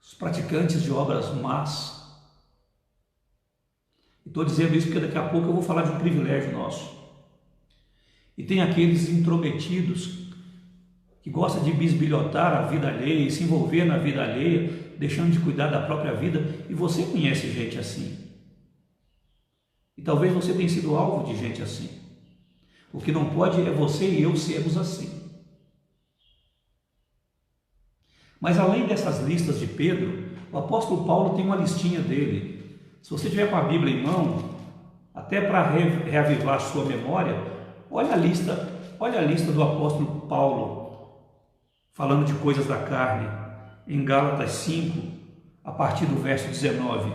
os praticantes de obras más. Estou dizendo isso porque daqui a pouco eu vou falar de um privilégio nosso. E tem aqueles intrometidos que gostam de bisbilhotar a vida alheia e se envolver na vida alheia, deixando de cuidar da própria vida. E você conhece gente assim. E talvez você tenha sido alvo de gente assim. O que não pode é você e eu sermos assim. Mas além dessas listas de Pedro, o apóstolo Paulo tem uma listinha dele. Se você tiver com a Bíblia em mão, até para reavivar a sua memória, olha a lista do apóstolo Paulo, falando de coisas da carne, em Gálatas 5, a partir do verso 19.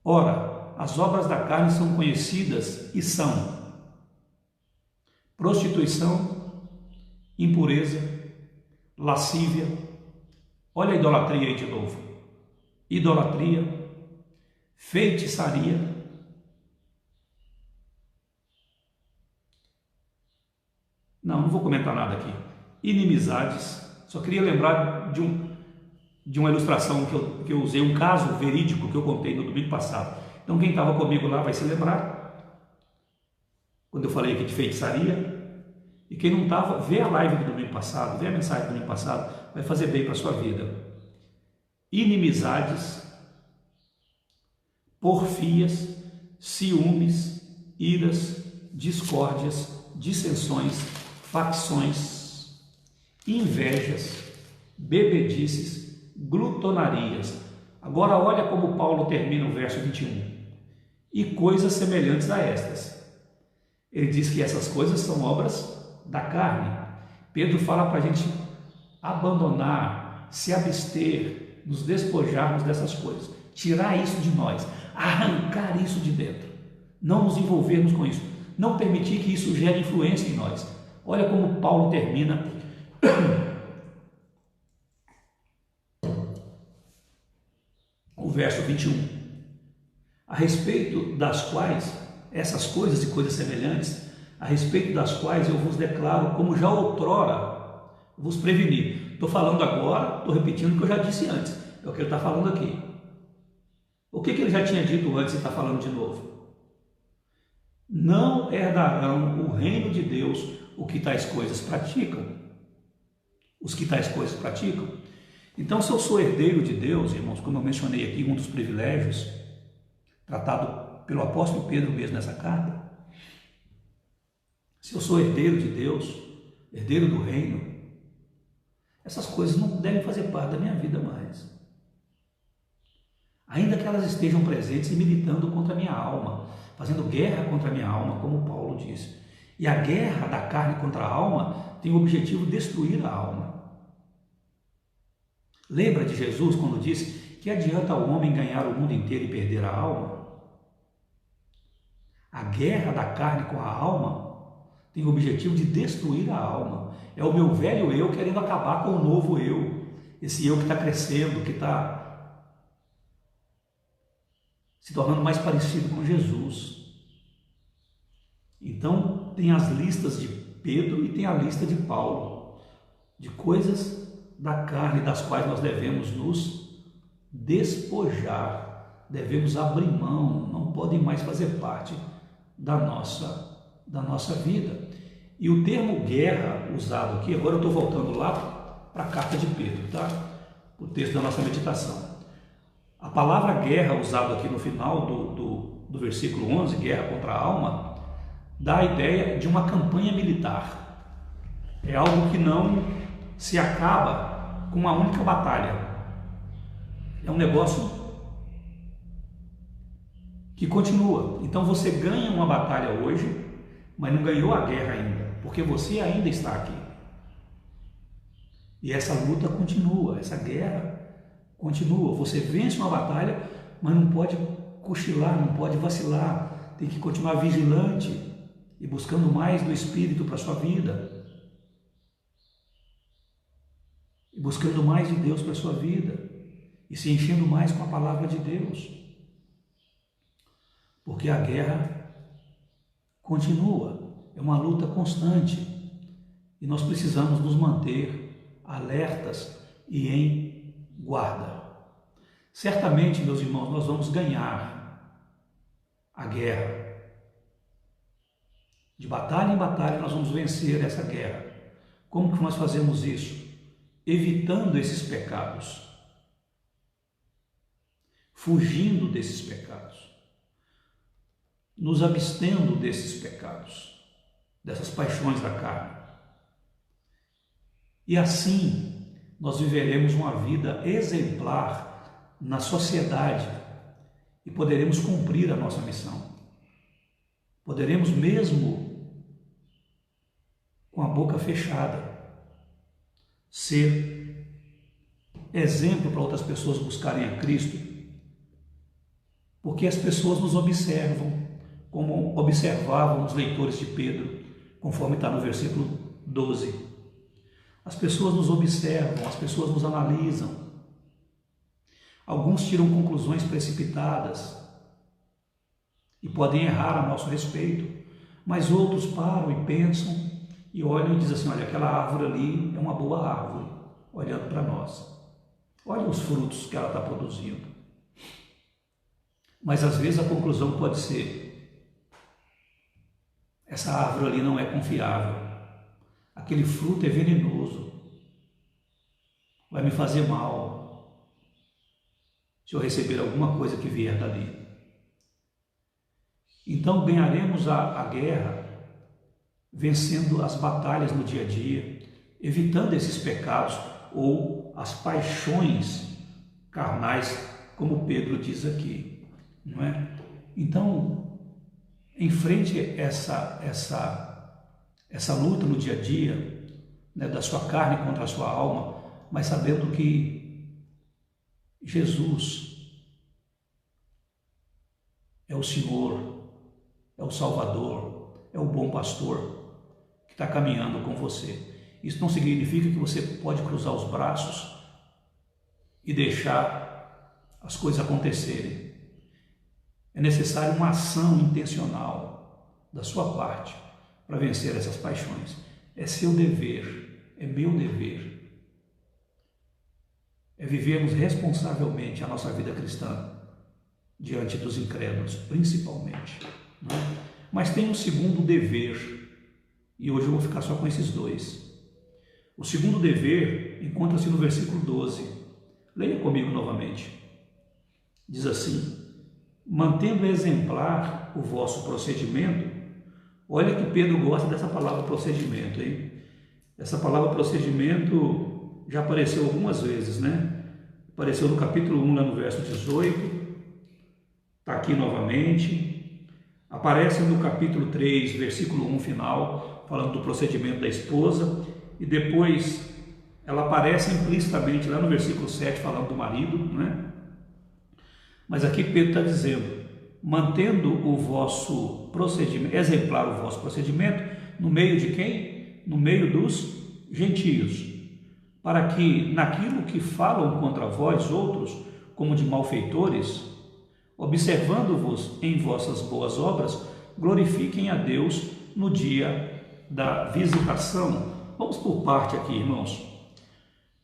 Ora, as obras da carne são conhecidas e são prostituição, impureza, lascívia, olha a idolatria aí de novo, idolatria, feitiçaria, não vou comentar nada aqui, inimizades. Só queria lembrar de uma ilustração que eu usei, um caso verídico que eu contei no domingo passado. Então quem estava comigo lá vai se lembrar, quando eu falei aqui de feitiçaria. E quem não estava, vê a live do domingo passado, vê a mensagem do domingo passado, vai fazer bem para a sua vida. Inimizades, porfias, ciúmes, iras, discórdias, dissensões, facções, invejas, bebedices, glutonarias. Agora olha como Paulo termina o verso 21. E coisas semelhantes a estas. Ele diz que essas coisas são obras da carne. Pedro fala para a gente abandonar, se abster, nos despojarmos dessas coisas, tirar isso de nós, arrancar isso de dentro, não nos envolvermos com isso, não permitir que isso gere influência em nós. Olha como Paulo termina o verso 21, a respeito das quais, essas coisas e coisas semelhantes, a respeito das quais eu vos declaro, como já outrora vos preveni. Estou falando agora, estou repetindo o que eu já disse antes, é o que ele está falando aqui. O que ele já tinha dito antes e está falando de novo? Não herdarão o reino de Deus o que tais coisas praticam. Os que tais coisas praticam. Então, se eu sou herdeiro de Deus, irmãos, como eu mencionei aqui, um dos privilégios, tratado pelo apóstolo Pedro mesmo nessa carta, se eu sou herdeiro de Deus, herdeiro do reino, essas coisas não devem fazer parte da minha vida mais. Ainda que elas estejam presentes e militando contra a minha alma, fazendo guerra contra a minha alma, como Paulo disse. E a guerra da carne contra a alma tem o objetivo de destruir a alma. Lembra de Jesus quando disse que adianta ao homem ganhar o mundo inteiro e perder a alma? A guerra da carne com a alma tem o objetivo de destruir a alma. É o meu velho eu querendo acabar com o novo eu. Esse eu que está crescendo, que está se tornando mais parecido com Jesus. Então, tem as listas de Pedro e tem a lista de Paulo, de coisas da carne das quais nós devemos nos despojar, devemos abrir mão, não podem mais fazer parte da nossa vida. E o termo guerra usado aqui, agora eu estou voltando lá para a carta de Pedro, tá? O texto da nossa meditação. A palavra guerra usada aqui no final do versículo 11, guerra contra a alma, dá a ideia de uma campanha militar. É algo que não se acaba com uma única batalha. É um negócio que continua. Então você ganha uma batalha hoje, mas não ganhou a guerra ainda, porque você ainda está aqui. E essa luta continua, essa guerra continua. Você vence uma batalha, mas não pode cochilar, não pode vacilar. Tem que continuar vigilante e buscando mais do Espírito para a sua vida. E buscando mais de Deus para a sua vida. E se enchendo mais com a palavra de Deus. Porque a guerra continua. É uma luta constante. E nós precisamos nos manter alertas e em guarda. Certamente, meus irmãos, nós vamos ganhar a guerra. De batalha em batalha nós vamos vencer essa guerra. Como que nós fazemos isso? Evitando esses pecados. Fugindo desses pecados. Nos abstendo desses pecados. Dessas paixões da carne. E assim nós viveremos uma vida exemplar na sociedade e poderemos cumprir a nossa missão. Poderemos mesmo com a boca fechada ser exemplo para outras pessoas buscarem a Cristo, porque as pessoas nos observam como observavam os leitores de Pedro, conforme está no versículo 12. As pessoas nos observam, as pessoas nos analisam. Alguns tiram conclusões precipitadas e podem errar a nosso respeito, mas outros param e pensam e olham e dizem assim: olha, aquela árvore ali é uma boa árvore, olhando para nós. Olha os frutos que ela está produzindo. Mas às vezes a conclusão pode ser: essa árvore ali não é confiável. Aquele fruto é venenoso, vai me fazer mal se eu receber alguma coisa que vier dali. Então ganharemos a guerra vencendo as batalhas no dia a dia, evitando esses pecados ou as paixões carnais, como Pedro diz aqui, não é? Então, enfrente essa luta no dia a dia, né, da sua carne contra a sua alma, mas sabendo que Jesus é o Senhor, é o Salvador, é o bom pastor que está caminhando com você. Isso não significa que você pode cruzar os braços e deixar as coisas acontecerem. É necessário uma ação intencional da sua parte para vencer essas paixões. É seu dever, é meu dever. É vivermos responsavelmente a nossa vida cristã diante dos incrédulos, principalmente. Né? Mas tem um segundo dever, e hoje eu vou ficar só com esses dois. O segundo dever encontra-se no versículo 12. Leia comigo novamente. Diz assim: mantendo exemplar o vosso procedimento. Olha que Pedro gosta dessa palavra procedimento, hein? Essa palavra procedimento já apareceu algumas vezes, né? Apareceu no capítulo 1, lá no verso 18, está aqui novamente. Aparece no capítulo 3, versículo 1 final, falando do procedimento da esposa, e depois ela aparece implicitamente lá no versículo 7, falando do marido, né? Mas aqui Pedro está dizendo: mantendo o vosso procedimento, exemplar o vosso procedimento, no meio de quem? No meio dos gentios, para que naquilo que falam contra vós outros, como de malfeitores, observando-vos em vossas boas obras, glorifiquem a Deus no dia da visitação. Vamos por parte aqui, irmãos.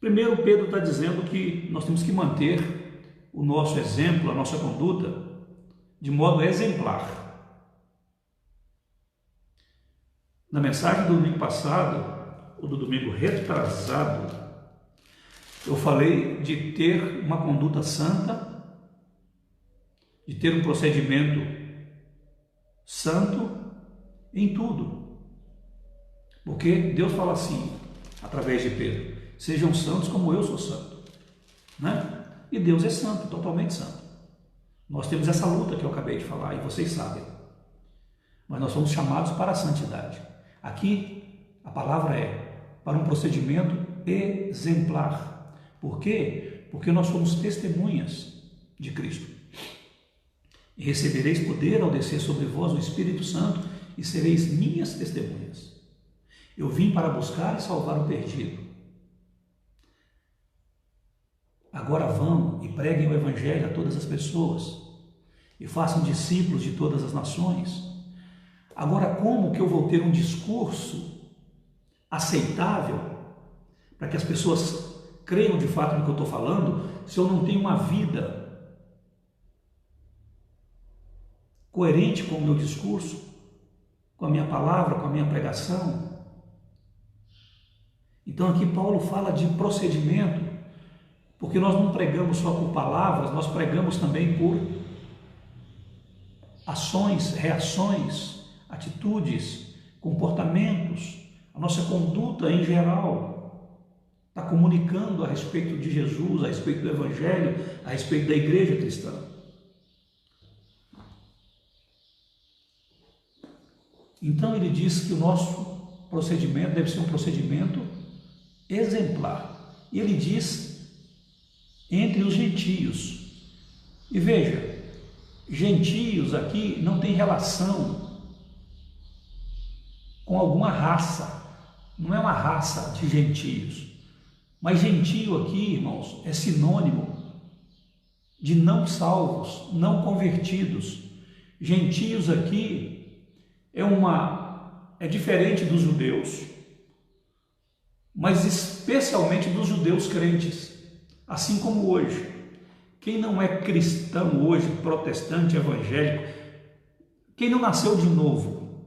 Primeiro, Pedro está dizendo que nós temos que manter o nosso exemplo, a nossa conduta, de modo exemplar. Na mensagem do domingo passado, ou do domingo retrasado, eu falei de ter uma conduta santa, de ter um procedimento santo em tudo. Porque Deus fala assim, através de Pedro: sejam santos como eu sou santo, né? E Deus é santo, totalmente santo. Nós temos essa luta que eu acabei de falar, e vocês sabem. Mas nós somos chamados para a santidade. Aqui, a palavra é para um procedimento exemplar. Por quê? Porque nós somos testemunhas de Cristo. E recebereis poder ao descer sobre vós o Espírito Santo, e sereis minhas testemunhas. Eu vim para buscar e salvar o perdido. Agora vão e preguem o Evangelho a todas as pessoas, e façam discípulos de todas as nações. Agora, como que eu vou ter um discurso aceitável para que as pessoas creiam de fato no que eu estou falando, se eu não tenho uma vida coerente com o meu discurso, com a minha palavra, com a minha pregação? Então aqui Paulo fala de procedimento, porque nós não pregamos só por palavras, nós pregamos também por ações, reações, atitudes, comportamentos. A nossa conduta em geral está comunicando a respeito de Jesus, a respeito do Evangelho, a respeito da igreja cristã. Então ele diz que o nosso procedimento deve ser um procedimento exemplar. E ele diz entre os gentios. E veja, gentios aqui não tem relação com alguma raça. Não é uma raça de gentios. Mas gentio aqui, irmãos, é sinônimo de não salvos, não convertidos. Gentios aqui é diferente dos judeus, mas especialmente dos judeus crentes. Assim como hoje, quem não é cristão hoje, protestante, evangélico, quem não nasceu de novo,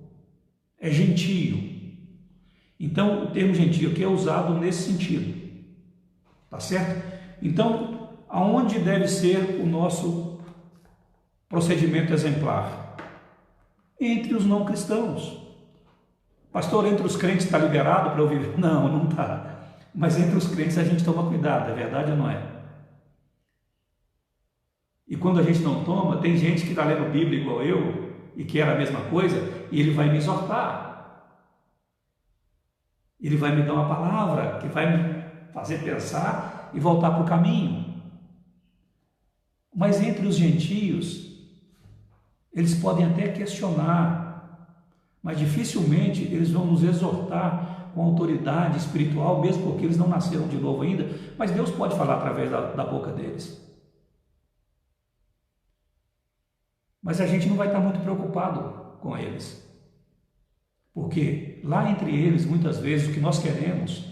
é gentio. Então, o termo gentio aqui é usado nesse sentido, tá certo? Então, aonde deve ser o nosso procedimento exemplar? Entre os não cristãos. Pastor, entre os crentes está liberado para eu viver? Não, não está. Mas entre os crentes a gente toma cuidado, é verdade ou não é? E quando a gente não toma, tem gente que está lendo Bíblia igual eu, e quer a mesma coisa, e ele vai me exortar. Ele vai me dar uma palavra que vai me fazer pensar e voltar para o caminho. Mas entre os gentios, eles podem até questionar, mas dificilmente eles vão nos exortar com autoridade espiritual, mesmo porque eles não nasceram de novo ainda, mas Deus pode falar através da boca deles. Mas a gente não vai estar muito preocupado com eles, porque lá entre eles, muitas vezes, o que nós queremos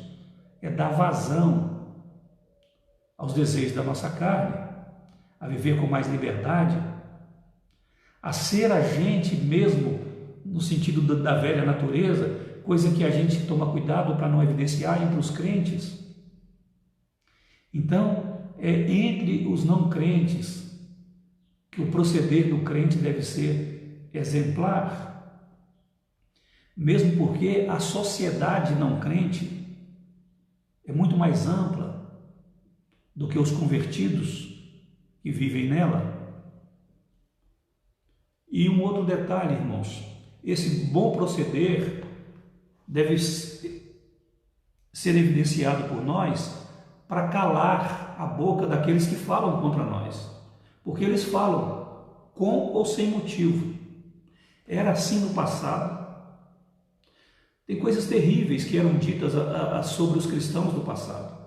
é dar vazão aos desejos da nossa carne, a viver com mais liberdade, a ser a gente mesmo, no sentido da velha natureza, coisa que a gente toma cuidado para não evidenciar entre os crentes. Então, é entre os não crentes que o proceder do crente deve ser exemplar, mesmo porque a sociedade não crente é muito mais ampla do que os convertidos que vivem nela. E um outro detalhe, irmãos, esse bom proceder deve ser evidenciado por nós para calar a boca daqueles que falam contra nós, porque eles falam com ou sem motivo. Era assim no passado. Tem coisas terríveis que eram ditas sobre os cristãos do passado,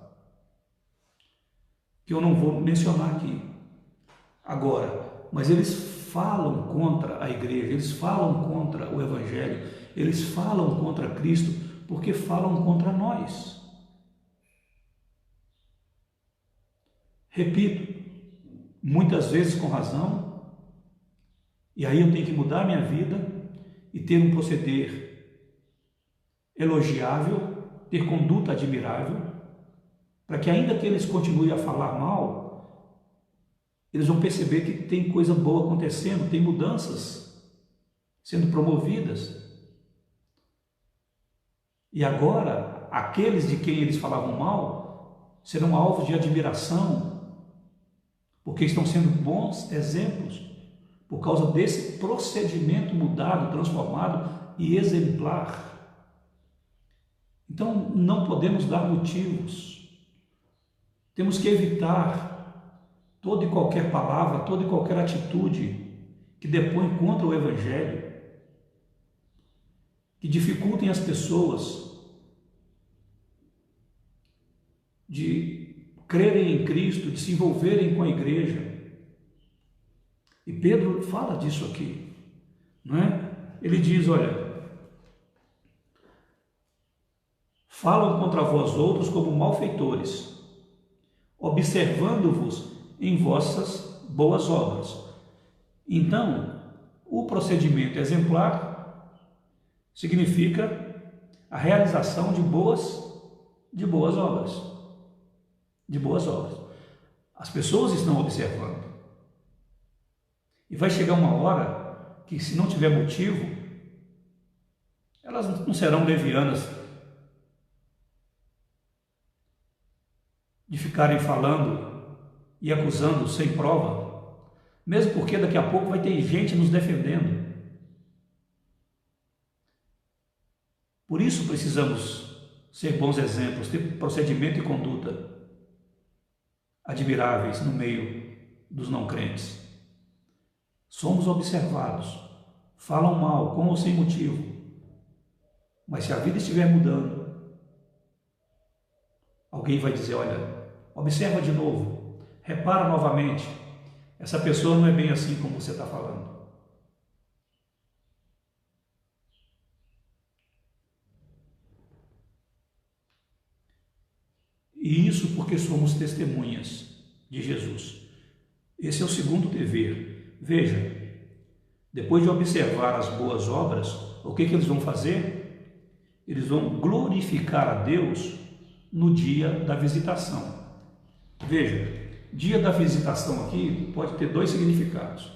que eu não vou mencionar aqui agora, mas eles falam contra a igreja, eles falam contra o Evangelho, eles falam contra Cristo, porque falam contra nós. Repito, muitas vezes com razão, e aí eu tenho que mudar minha vida e ter um proceder elogiável, ter conduta admirável, para que ainda que eles continuem a falar mal, eles vão perceber que tem coisa boa acontecendo, tem mudanças sendo promovidas. E agora, aqueles de quem eles falavam mal serão alvos de admiração, porque estão sendo bons exemplos por causa desse procedimento mudado, transformado e exemplar. Então, não podemos dar motivos. Temos que evitar toda e qualquer palavra, toda e qualquer atitude que depõe contra o Evangelho, que dificultem as pessoas de crerem em Cristo, de se envolverem com a igreja. E Pedro fala disso aqui, não é? Ele diz, olha, falam contra vós outros como malfeitores, observando-vos em vossas boas obras. Então, o procedimento exemplar significa a realização de boas obras. De boas obras. As pessoas estão observando. E vai chegar uma hora que, se não tiver motivo, elas não serão levianas de ficarem falando e acusando sem prova, mesmo porque daqui a pouco vai ter gente nos defendendo. Por isso precisamos ser bons exemplos, ter procedimento e conduta admiráveis no meio dos não crentes. Somos observados, falam mal, com ou sem motivo, mas se a vida estiver mudando, alguém vai dizer, olha, observa de novo, repara novamente, essa pessoa não é bem assim como você está falando. E isso porque somos testemunhas de Jesus. Esse é o segundo dever. Veja, depois de observar as boas obras, o que eles vão fazer? Eles vão glorificar a Deus no dia da visitação. Veja, dia da visitação aqui pode ter dois significados.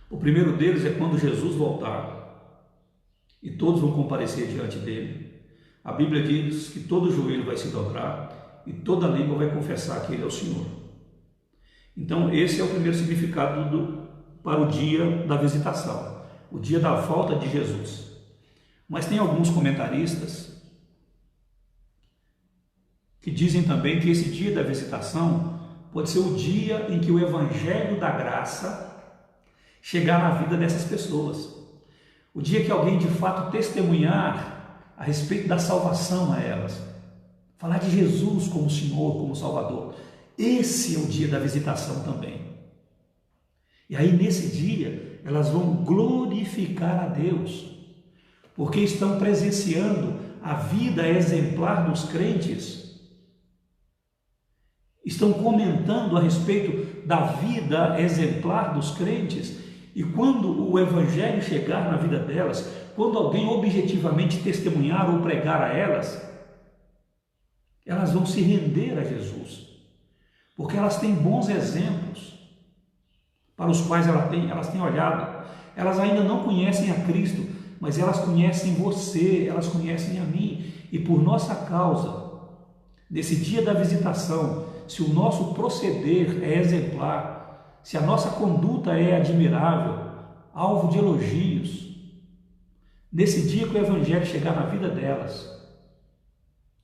O primeiro deles é quando Jesus voltar e todos vão comparecer diante dele. A Bíblia diz que todo joelho vai se dobrar e toda língua vai confessar que Ele é o Senhor. Então, esse é o primeiro significado para o dia da visitação, o dia da volta de Jesus. Mas tem alguns comentaristas que dizem também que esse dia da visitação pode ser o dia em que o Evangelho da graça chegar na vida dessas pessoas. O dia que alguém de fato testemunhar a respeito da salvação a elas, falar de Jesus como Senhor, como Salvador. Esse é o dia da visitação também. E aí nesse dia elas vão glorificar a Deus, porque estão presenciando a vida exemplar dos crentes, estão comentando a respeito da vida exemplar dos crentes, e quando o Evangelho chegar na vida delas, quando alguém objetivamente testemunhar ou pregar a elas, elas vão se render a Jesus, porque elas têm bons exemplos para os quais elas têm olhado. Elas ainda não conhecem a Cristo, mas elas conhecem você, elas conhecem a mim, e por nossa causa, nesse dia da visitação, se o nosso proceder é exemplar, se a nossa conduta é admirável, alvo de elogios, nesse dia que o Evangelho chegar na vida delas,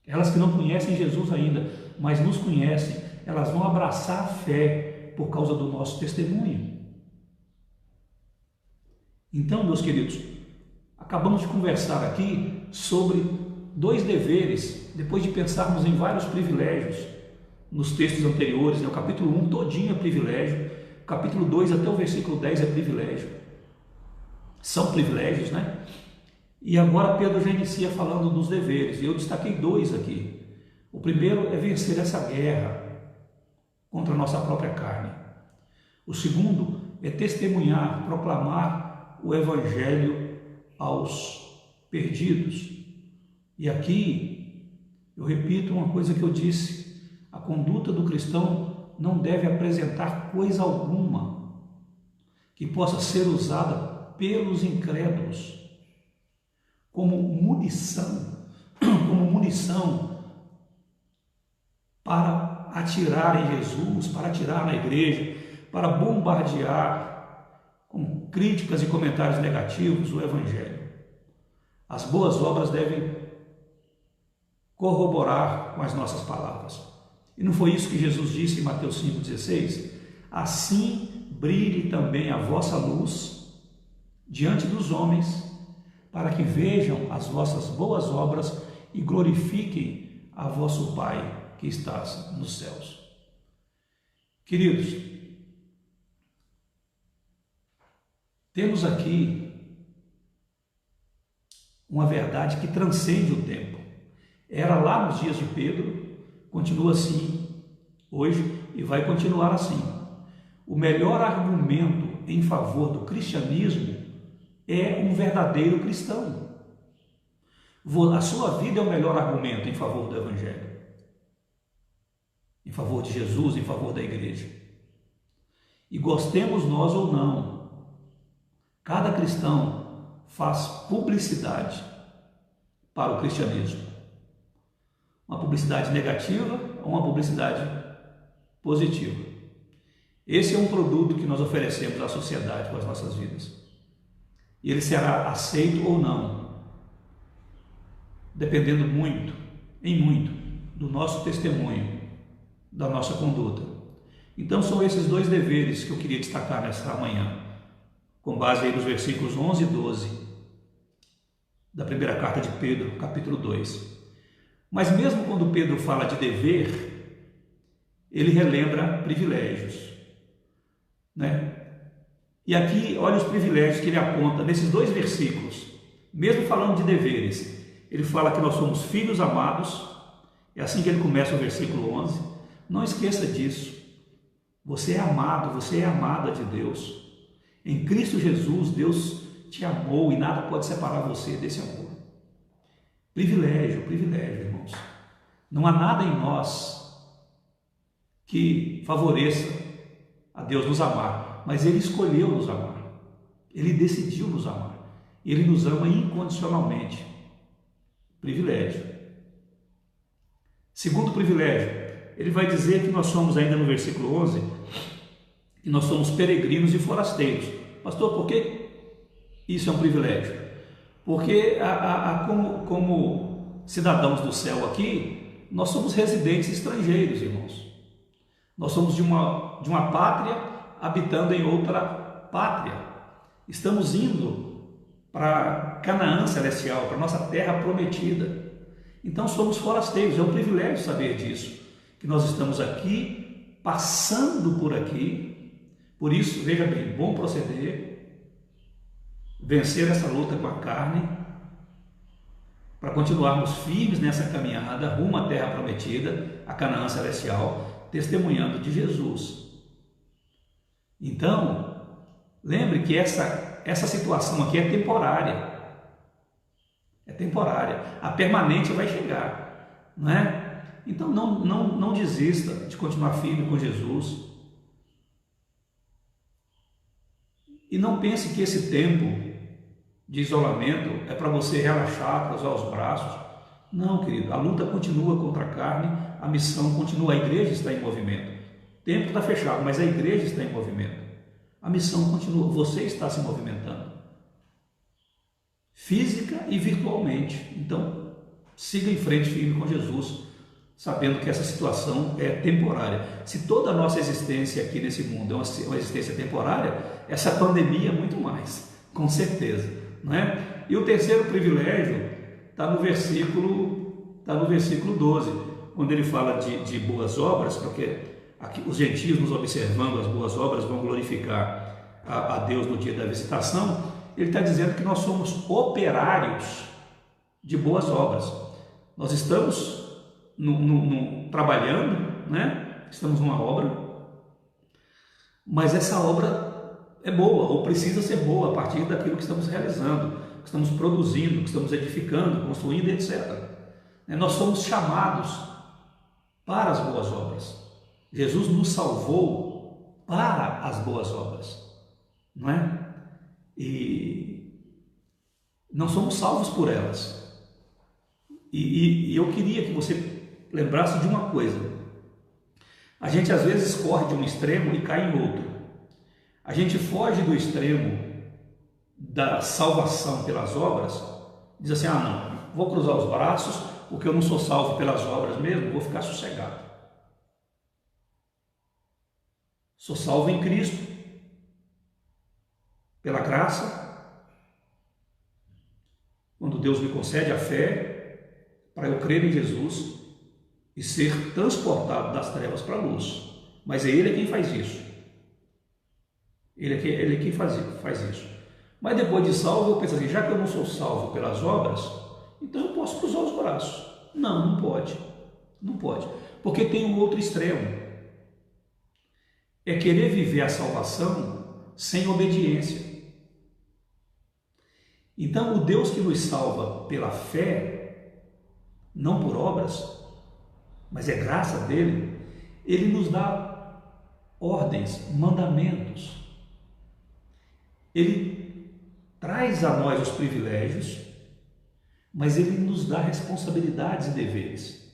elas que não conhecem Jesus ainda, mas nos conhecem, elas vão abraçar a fé por causa do nosso testemunho. Então, meus queridos, acabamos de conversar aqui sobre dois deveres, depois de pensarmos em vários privilégios nos textos anteriores, o capítulo 1 todinho é privilégio, capítulo 2 até o versículo 10 é privilégio. São privilégios, né? E agora Pedro já inicia falando dos deveres. Eu destaquei 2 aqui. O primeiro é vencer essa guerra contra a nossa própria carne. O segundo é testemunhar, proclamar o Evangelho aos perdidos. E aqui eu repito uma coisa que eu disse: a conduta do cristão não deve apresentar coisa alguma que possa ser usada pelos incrédulos como munição para atirar em Jesus, para atirar na igreja, para bombardear com críticas e comentários negativos o Evangelho. As boas obras devem corroborar com as nossas palavras. E não foi isso que Jesus disse em Mateus 5,16? Assim brilhe também a vossa luz diante dos homens, para que vejam as vossas boas obras e glorifiquem a vosso Pai que estás nos céus. Queridos, temos aqui uma verdade que transcende o tempo. Era lá nos dias de Pedro, continua assim hoje e vai continuar assim. O melhor argumento em favor do cristianismo é um verdadeiro cristão. A sua vida é o melhor argumento em favor do Evangelho, em favor de Jesus, em favor da igreja. E gostemos nós ou não, cada cristão faz publicidade para o cristianismo. Uma publicidade negativa ou uma publicidade positiva. Esse é um produto que nós oferecemos à sociedade com as nossas vidas. E ele será aceito ou não, dependendo muito do nosso testemunho, da nossa conduta. Então são esses 2 deveres que eu queria destacar nesta manhã, com base aí nos versículos 11 e 12 da primeira carta de Pedro, capítulo 2. Mas mesmo quando Pedro fala de dever, ele relembra privilégios, né? E aqui, olha os privilégios que ele aponta nesses 2 versículos. Mesmo falando de deveres, ele fala que nós somos filhos amados. É assim que ele começa o versículo 11. Não esqueça disso. Você é amado, você é amada de Deus. Em Cristo Jesus, Deus te amou e nada pode separar você desse amor. Privilégio, irmãos. Não há nada em nós que favoreça a Deus nos amar, mas Ele escolheu nos amar. Ele decidiu nos amar. Ele nos ama incondicionalmente. Privilégio. Segundo privilégio, ele vai dizer que nós somos, ainda no versículo 11, que nós somos peregrinos e forasteiros. Pastor, por que isso é um privilégio? Porque como cidadãos do céu aqui, nós somos residentes estrangeiros, irmãos. Nós somos de uma pátria habitando em outra pátria. Estamos indo para Canaã celestial, para nossa terra prometida. Então somos forasteiros, é um privilégio saber disso, que nós estamos aqui, passando por aqui. Por isso, veja bem, bom proceder, vencer essa luta com a carne, para continuarmos firmes nessa caminhada rumo à terra prometida, a Canaã celestial, testemunhando de Jesus. Então, lembre que essa situação aqui é temporária. É temporária. A permanente vai chegar, não é? Então não desista de continuar firme com Jesus. E não pense que esse tempo de isolamento é para você relaxar, cruzar os braços. Não, querido, a luta continua contra a carne, a missão continua, a igreja está em movimento. O tempo está fechado, mas a igreja está em movimento. A missão continua, você está se movimentando, física e virtualmente. Então, siga em frente firme com Jesus, sabendo que essa situação é temporária. Se toda a nossa existência aqui nesse mundo é uma existência temporária, essa pandemia é muito mais, com certeza, não é? E o terceiro privilégio está no versículo 12, quando ele fala de boas obras, porque aqui, os gentios nos observando as boas obras vão glorificar a Deus no dia da visitação, ele está dizendo que nós somos operários de boas obras. Nós estamos trabalhando, né? Estamos numa obra, mas essa obra é boa, ou precisa ser boa a partir daquilo que estamos realizando, que estamos produzindo, que estamos edificando, construindo, etc. Nós somos chamados para as boas obras. Jesus nos salvou para as boas obras, não é? E não somos salvos por elas. E eu queria que você lembrasse de uma coisa. A gente às vezes corre de um extremo e cai em outro. A gente foge do extremo da salvação pelas obras, diz assim, não, vou cruzar os braços, porque eu não sou salvo pelas obras mesmo, vou ficar sossegado. Sou salvo em Cristo, pela graça, quando Deus me concede a fé, para eu crer em Jesus e ser transportado das trevas para a luz. Mas é Ele quem faz isso. Ele é quem faz isso. Mas depois de salvo, eu penso assim, já que eu não sou salvo pelas obras, então eu posso cruzar os braços. Não pode. Não pode. Porque tem um outro extremo. É querer viver a salvação sem obediência. Então, o Deus que nos salva pela fé, não por obras, mas é graça dele, ele nos dá ordens, mandamentos. Ele traz a nós os privilégios, mas ele nos dá responsabilidades e deveres.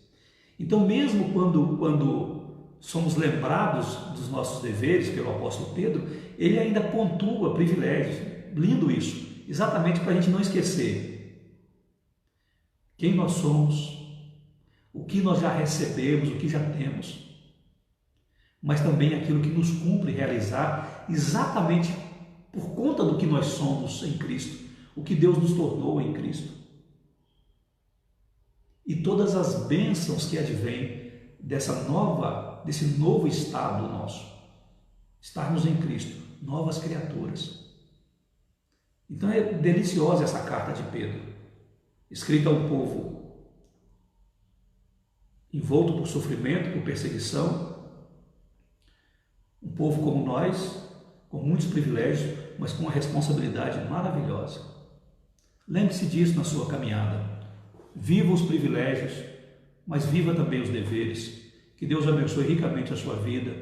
Então, mesmo quando somos lembrados dos nossos deveres pelo apóstolo Pedro, ele ainda pontua privilégios. Lindo isso, exatamente para a gente não esquecer quem nós somos, o que nós já recebemos, o que já temos, mas também aquilo que nos cumpre realizar exatamente por conta do que nós somos em Cristo, o que Deus nos tornou em Cristo. E todas as bênçãos que advêm desse novo estado nosso, estarmos em Cristo, novas criaturas. Então é deliciosa essa carta de Pedro, escrita a um povo envolto por sofrimento, por perseguição, um povo como nós, com muitos privilégios, mas com uma responsabilidade maravilhosa. Lembre-se disso na sua caminhada. Viva os privilégios, mas viva também os deveres. Que Deus abençoe ricamente a sua vida,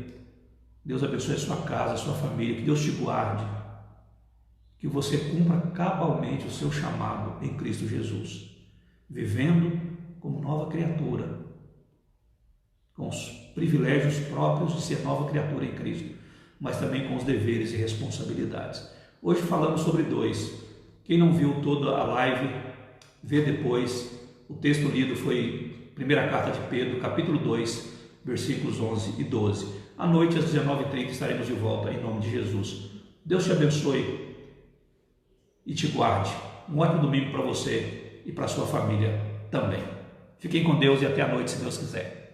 Deus abençoe a sua casa, a sua família, que Deus te guarde, que você cumpra cabalmente o seu chamado em Cristo Jesus, vivendo como nova criatura, com os privilégios próprios de ser nova criatura em Cristo, mas também com os deveres e responsabilidades. Hoje falamos sobre dois. Quem não viu toda a live, vê depois. O texto lido foi primeira carta de Pedro, capítulo 2, versículos 11 e 12. À noite, às 19h30, estaremos de volta em nome de Jesus. Deus te abençoe e te guarde. Um ótimo domingo para você e para a sua família também. Fiquem com Deus e até a noite, se Deus quiser.